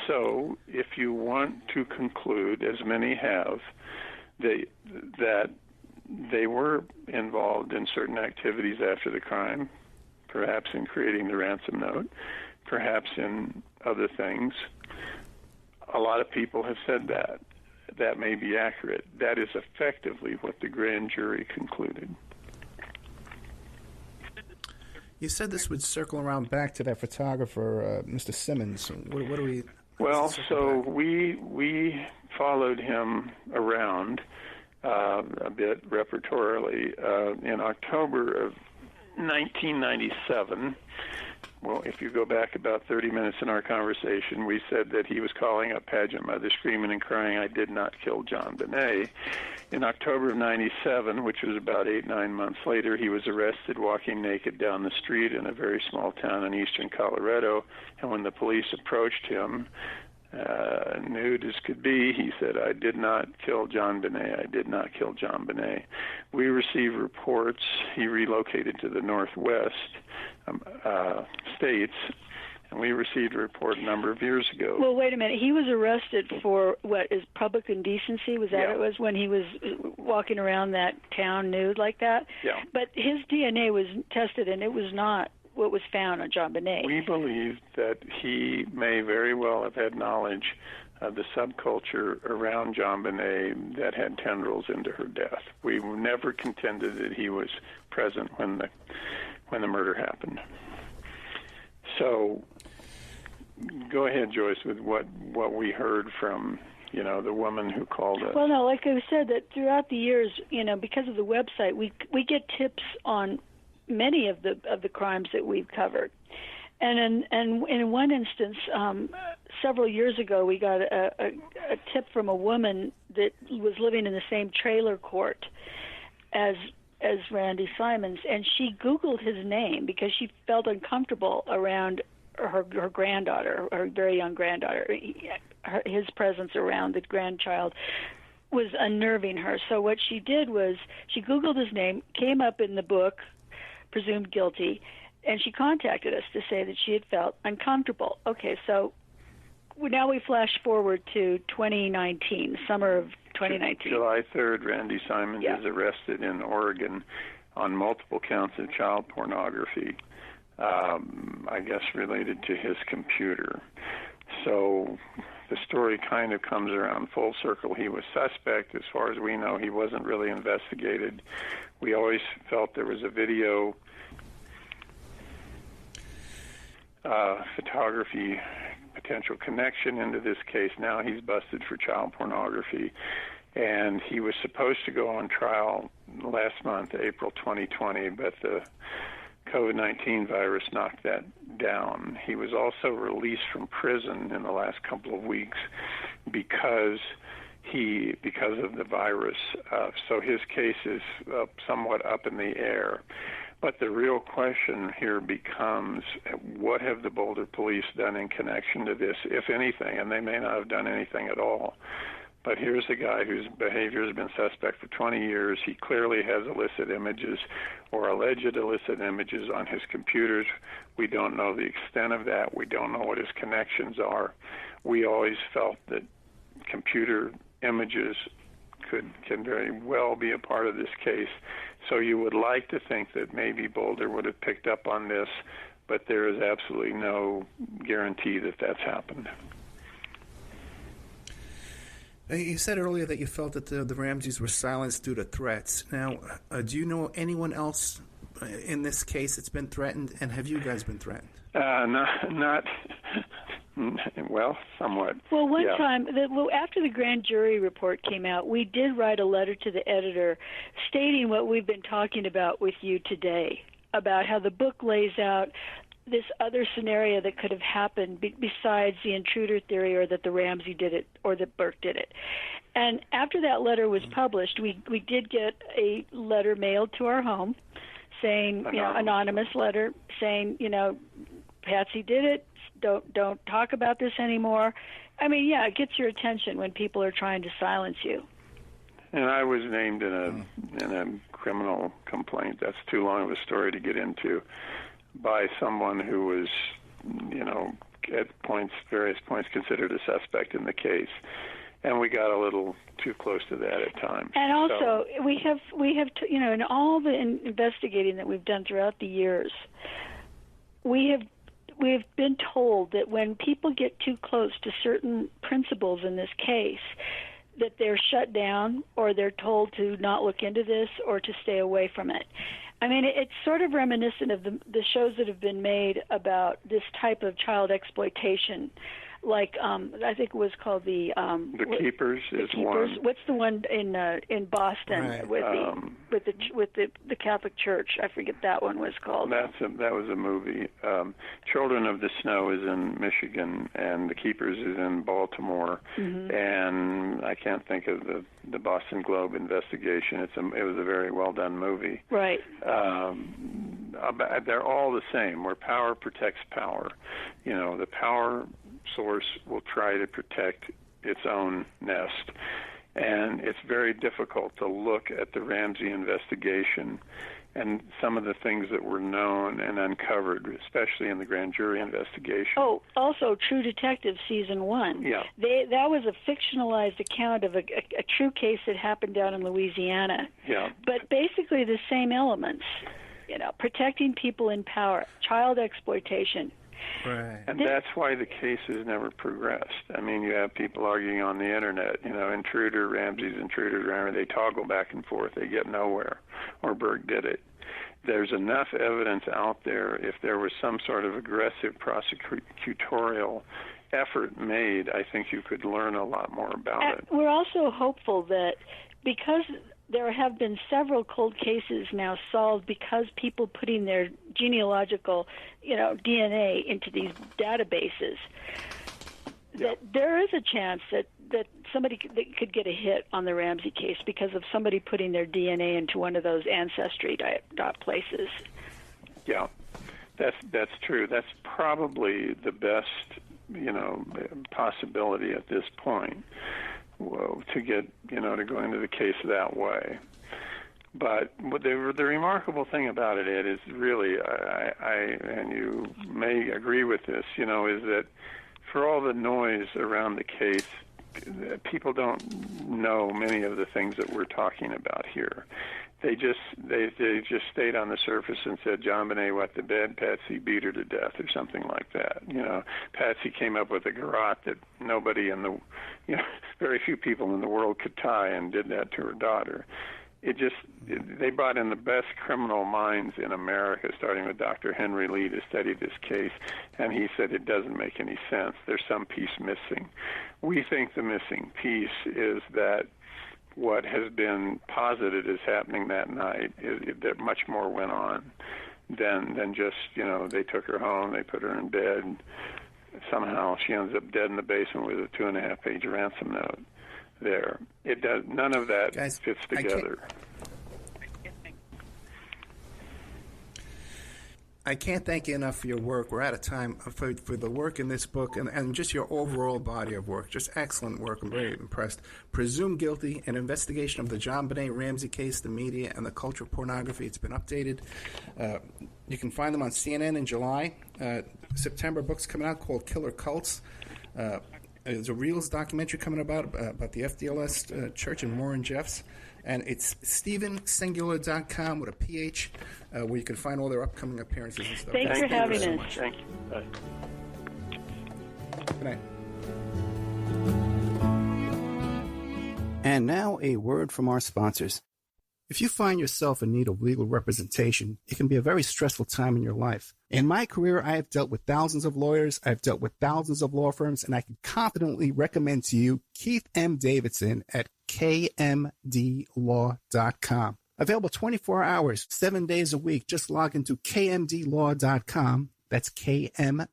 so if you want to conclude, as many have, that they were involved in certain activities after the crime, perhaps in creating the ransom note, perhaps in other things, a lot of people have said that. That may be accurate. That is effectively what the grand jury concluded. You said this would circle around back to that photographer, Mr. Simmons. What do we... Well, so we followed him around a bit repertorially in October of 1997. Well, if you go back about 30 minutes in our conversation, we said that he was calling up pageant mother, screaming and crying, "I did not kill JonBenet." In October of 97, which was about 8-9 months later, he was arrested walking naked down the street in a very small town in eastern Colorado. And when the police approached him, nude as could be, he said, "I did not kill JonBenet. I did not kill JonBenet." We received reports. He relocated to the Northwest states, and we received a report a number of years ago. Well, wait a minute. He was arrested for what is public indecency? Was that Yeah. It was when he was walking around that town nude like that? Yeah. But his DNA was tested, and it was not what was found on JonBenet. We believe that he may very well have had knowledge of the subculture around JonBenet that had tendrils into her death. We never contended that he was present when the murder happened. So go ahead, Joyce, with what we heard from the woman who called us. Well, no, like I said, that throughout the years, because of the website, we get tips on many of the crimes that we've covered. And in one instance, several years ago, we got a tip from a woman that was living in the same trailer court as Randy Simons, and she Googled his name because she felt uncomfortable around her granddaughter, her very young granddaughter. His presence around the grandchild was unnerving her. So what she did was she Googled his name, came up in the book, presumed guilty, and she contacted us to say that she had felt uncomfortable. Okay, so now we flash forward to 2019, summer of 2019. July 3rd, Randy Simons is arrested in Oregon on multiple counts of child pornography, I guess related to his computer. So the story kind of comes around full circle. He was suspect. As far as we know, he wasn't really investigated. We always felt there was a video photography potential connection into this case. Now he's busted for child pornography, and he was supposed to go on trial last month, April 2020, but the COVID-19 virus knocked that down. He was also released from prison in the last couple of weeks because of the virus. So his case is somewhat up in the air. But the real question here becomes, what have the Boulder police done in connection to this, if anything? And they may not have done anything at all. But here's a guy whose behavior has been suspect for 20 years. He clearly has illicit images or alleged illicit images on his computers. We don't know the extent of that. We don't know what his connections are. We always felt that computer images can very well be a part of this case. So you would like to think that maybe Boulder would have picked up on this, but there is absolutely no guarantee that that's happened. You said earlier that you felt that the Ramseys were silenced due to threats. Now, do you know anyone else in this case that's been threatened, and have you guys been threatened? Not well, somewhat. Well, one time, after the grand jury report came out, we did write a letter to the editor stating what we've been talking about with you today, about how the book lays out this other scenario that could have happened besides the intruder theory, or that the Ramsey did it, or that Burke did it. And after that letter was published, we did get a letter mailed to our home saying, anonymous letter saying, Patsy did it, don't talk about this anymore. I mean, it gets your attention when people are trying to silence you. And I was named in a criminal complaint. That's too long of a story to get into, by someone who was, at various points considered a suspect in the case. And we got a little too close to that at times. And also, we have in all the investigating that we've done throughout the years, we've been told that when people get too close to certain principles in this case, that they're shut down, or they're told to not look into this, or to stay away from it. I mean, it's sort of reminiscent of the shows that have been made about this type of child exploitation. Like I think it was called the Keepers is Keepers. one. What's the one in Boston with the Catholic Church? I forget that one was called. That was a movie. Children of the Snow is in Michigan, and the Keepers is in Baltimore. Mm-hmm. And I can't think of the Boston Globe investigation. It was a very well done movie. Right. They're all the same. Where power protects power. The power source will try to protect its own nest. And it's very difficult to look at the Ramsey investigation and some of the things that were known and uncovered, especially in the grand jury investigation. Oh, also True Detective Season 1. Yeah. That was a fictionalized account of a true case that happened down in Louisiana. Yeah. But basically the same elements, protecting people in power, child exploitation. Right. And that's why the case has never progressed. I mean, you have people arguing on the internet, intruder, Ramsey's intruder, they toggle back and forth. They get nowhere. Or Burke did it. There's enough evidence out there. If there was some sort of aggressive prosecutorial effort made, I think you could learn a lot more about it. We're also hopeful that because there have been several cold cases now solved because people putting their genealogical, DNA into these databases, that there is a chance that somebody could get a hit on the Ramsey case because of somebody putting their DNA into one of those ancestry places. Yeah, that's true. That's probably the best, possibility at this point. To get, to go into the case that way. But the remarkable thing about it, Ed, is really, and you may agree with this, is that for all the noise around the case, people don't know many of the things that we're talking about here. They just stayed on the surface and said JonBenet wet the bed, Patsy beat her to death, or something like that. Patsy came up with a garrote that nobody very few people in the world could tie, and did that to her daughter. They brought in the best criminal minds in America, starting with Dr. Henry Lee, to study this case, and he said it doesn't make any sense. There's some piece missing. We think the missing piece is that what has been posited as happening that night is that much more went on than just, they took her home, they put her in bed, and somehow she ends up dead in the basement with a 2.5-page ransom note there. None of that fits together. I can't thank you enough for your work. We're out of time for the work in this book and just your overall body of work. Just excellent work. I'm very impressed. Presumed Guilty, an investigation of the JonBenet Ramsey case, the media, and the culture of pornography. It's been updated. You can find them on CNN in July. September, book's coming out called Killer Cults. There's a Reels documentary coming about the FDLS church in Warren Jeffs. And it's StephenSingular.com with a PH, where you can find all their upcoming appearances and stuff. Thanks for having us. Much. Thank you. Bye. Good night. And now a word from our sponsors. If you find yourself in need of legal representation, it can be a very stressful time in your life. In my career, I have dealt with thousands of lawyers, I've dealt with thousands of law firms, and I can confidently recommend to you Keith M. Davidson at kmdlaw.com. Available 24 hours, 7 days a week. Just log into kmdlaw.com. That's kmdlaw.com.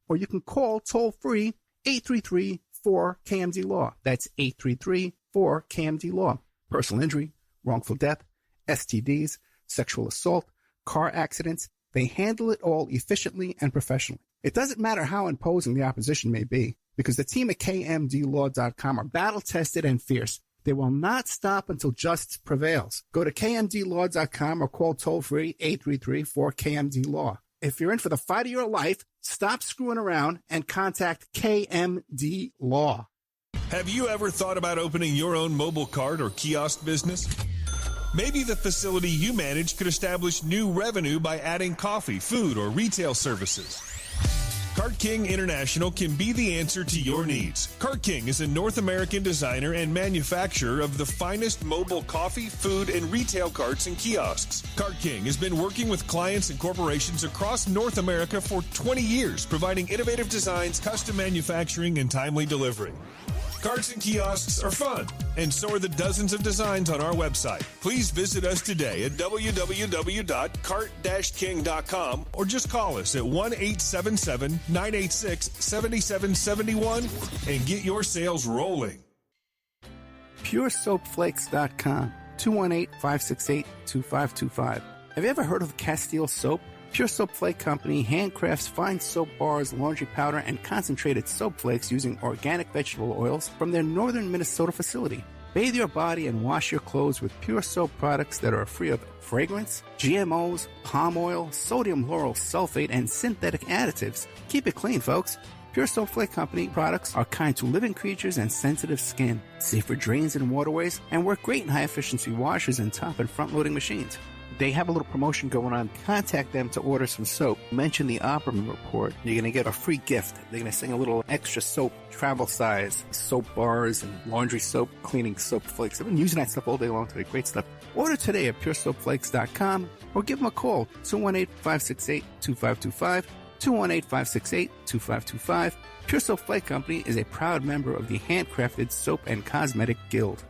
Or you can call toll-free 833-4KMD-LAW. That's 833-4KMD-LAW. Personal injury, wrongful death, STDs, sexual assault, car accidents. They handle it all efficiently and professionally. It doesn't matter how imposing the opposition may be, because the team at kmdlaw.com are battle-tested and fierce. They will not stop until justice prevails. Go to kmdlaw.com or call toll-free 833-4KMD-LAW. If you're in for the fight of your life, stop screwing around and contact KMD Law. Have you ever thought about opening your own mobile cart or kiosk business? Maybe the facility you manage could establish new revenue by adding coffee, food, or retail services. Cart King International can be the answer to your needs. Cart King is a North American designer and manufacturer of the finest mobile coffee, food, and retail carts and kiosks. Cart King has been working with clients and corporations across North America for 20 years, providing innovative designs, custom manufacturing, and timely delivery. Carts and kiosks are fun, and so are the dozens of designs on our website. Please visit us today at www.cart-king.com or just call us at 1-877-986-7771 and get your sales rolling. PureSoapFlakes.com, 218-568-2525. Have you ever heard of Castile Soap? Pure Soap Flake Company handcrafts fine soap bars, laundry powder, and concentrated soap flakes using organic vegetable oils from their northern Minnesota facility. Bathe your body and wash your clothes with Pure Soap products that are free of fragrance, GMOs, palm oil, sodium lauryl sulfate, and synthetic additives. Keep it clean, folks. Pure Soap Flake Company products are kind to living creatures and sensitive skin, safe for drains and waterways, and work great in high-efficiency washers and top and front-loading machines. They have a little promotion going on. Contact them to order some soap. Mention the Opperman Report. You're going to get a free gift. They're going to send a little extra soap, travel size, soap bars and laundry soap, cleaning soap flakes. I've been using that stuff all day long today. Great stuff. Order today at puresoapflakes.com or give them a call, 218-568-2525, 218-568-2525. Pure Soap Flake Company is a proud member of the Handcrafted Soap and Cosmetic Guild.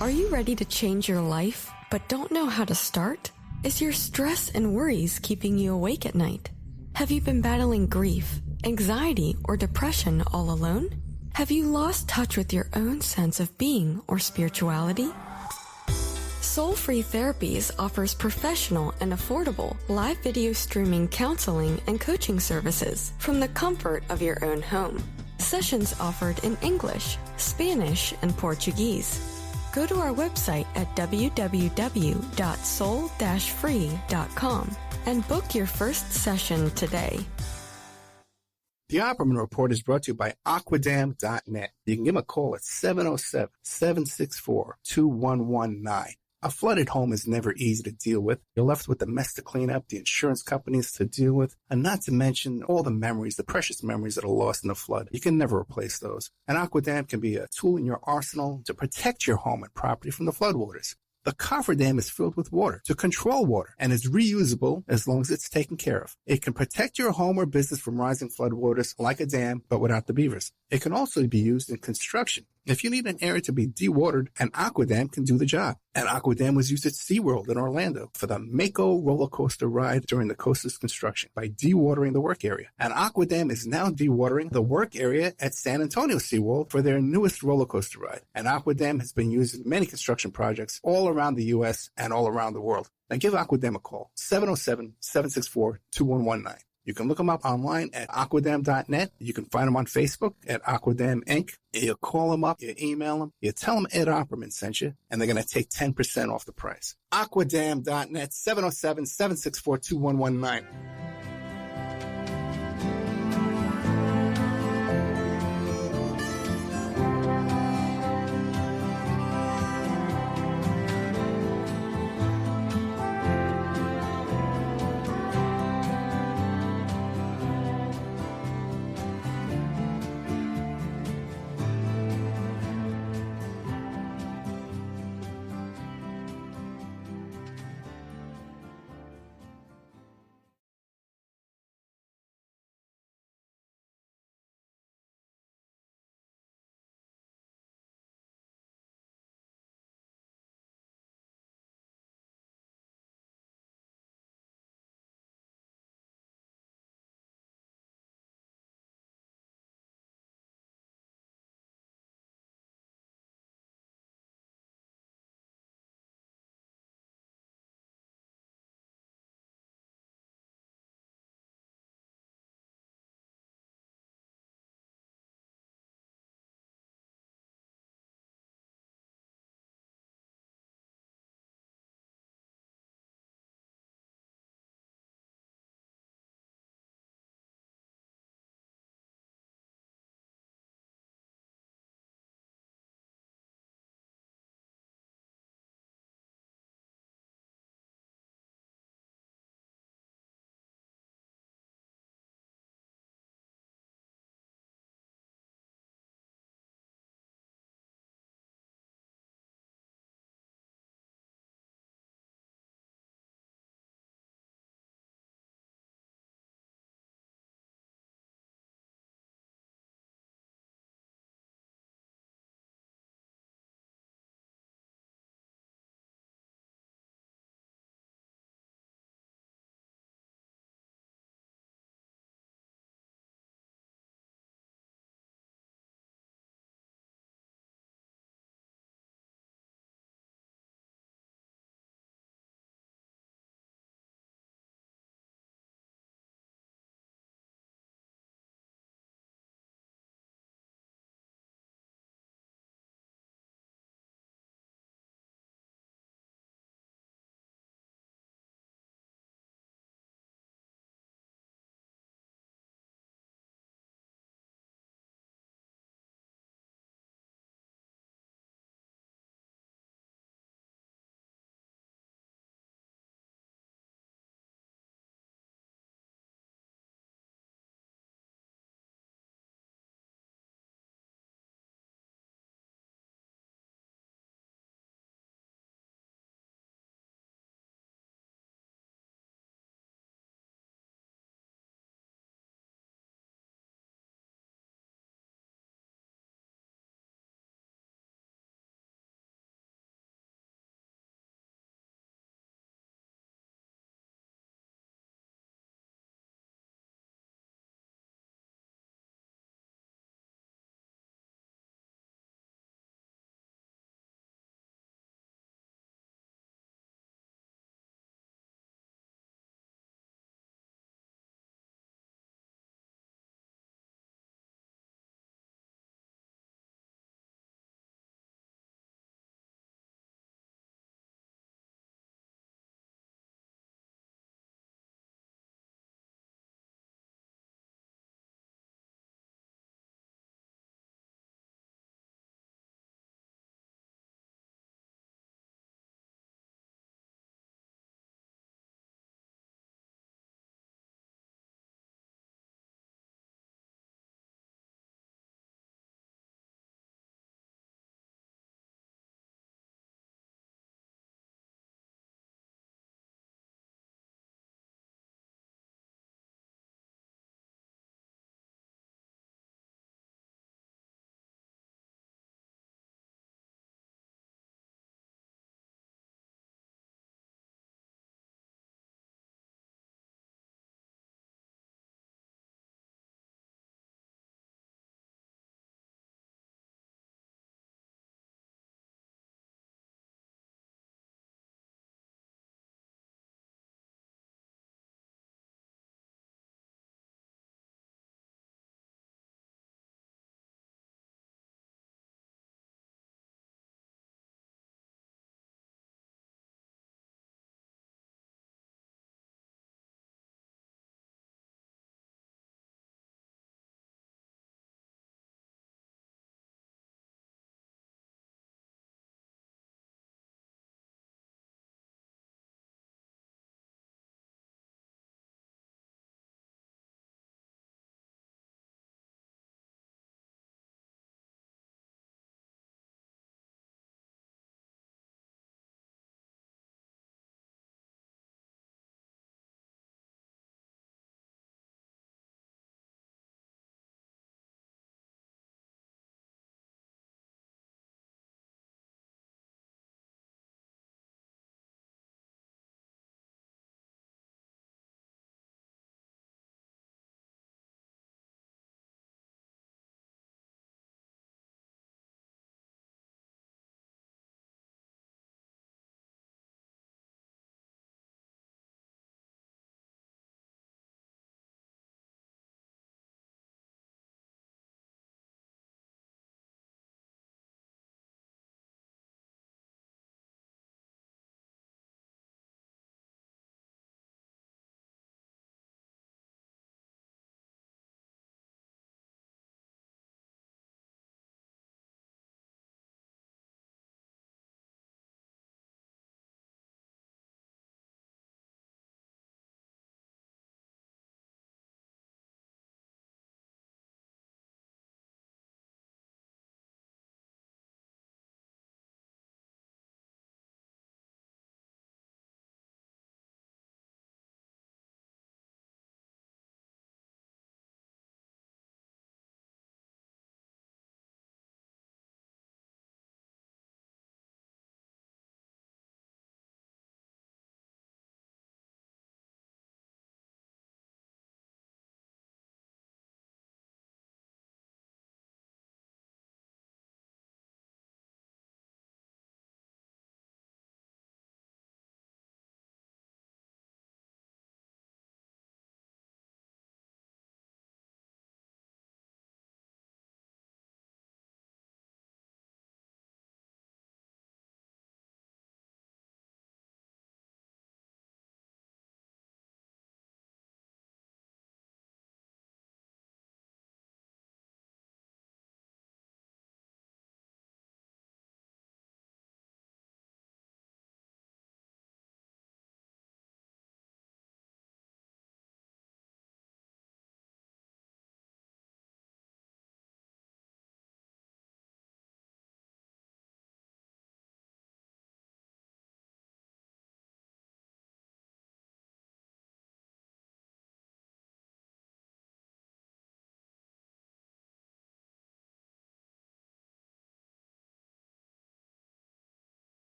Are you ready to change your life, but don't know how to start? Is your stress and worries keeping you awake at night? Have you been battling grief, anxiety, or depression all alone? Have you lost touch with your own sense of being or spirituality? Soul Free Therapies offers professional and affordable live video streaming counseling and coaching services from the comfort of your own home. Sessions offered in English, Spanish, and Portuguese. Go to our website at www.soul-free.com and book your first session today. The Opperman Report is brought to you by Aquadam.net. You can give them a call at 707-764-2119. A flooded home is never easy to deal with. You're left with the mess to clean up, the insurance companies to deal with, and not to mention all the memories, the precious memories that are lost in the flood. You can never replace those. And Aquadam can be a tool in your arsenal to protect your home and property from the floodwaters. The cofferdam is filled with water to control water and is reusable as long as it's taken care of. It can protect your home or business from rising floodwaters like a dam, but without the beavers. It can also be used in construction. If you need an area to be dewatered, an Aquadam can do the job. An Aquadam was used at SeaWorld in Orlando for the Mako roller coaster ride during the coaster's construction by dewatering the work area. An Aquadam is now dewatering the work area at San Antonio SeaWorld for their newest roller coaster ride. An Aquadam has been used in many construction projects all around the U.S. and all around the world. Now give Aquadam a call, 707-764-2119. You can look them up online at aquadam.net. You can find them on Facebook at Aquadam Inc. You call them up, you email them, you tell them Ed Opperman sent you, and they're going to take 10% off the price. Aquadam.net, 707-764-2119.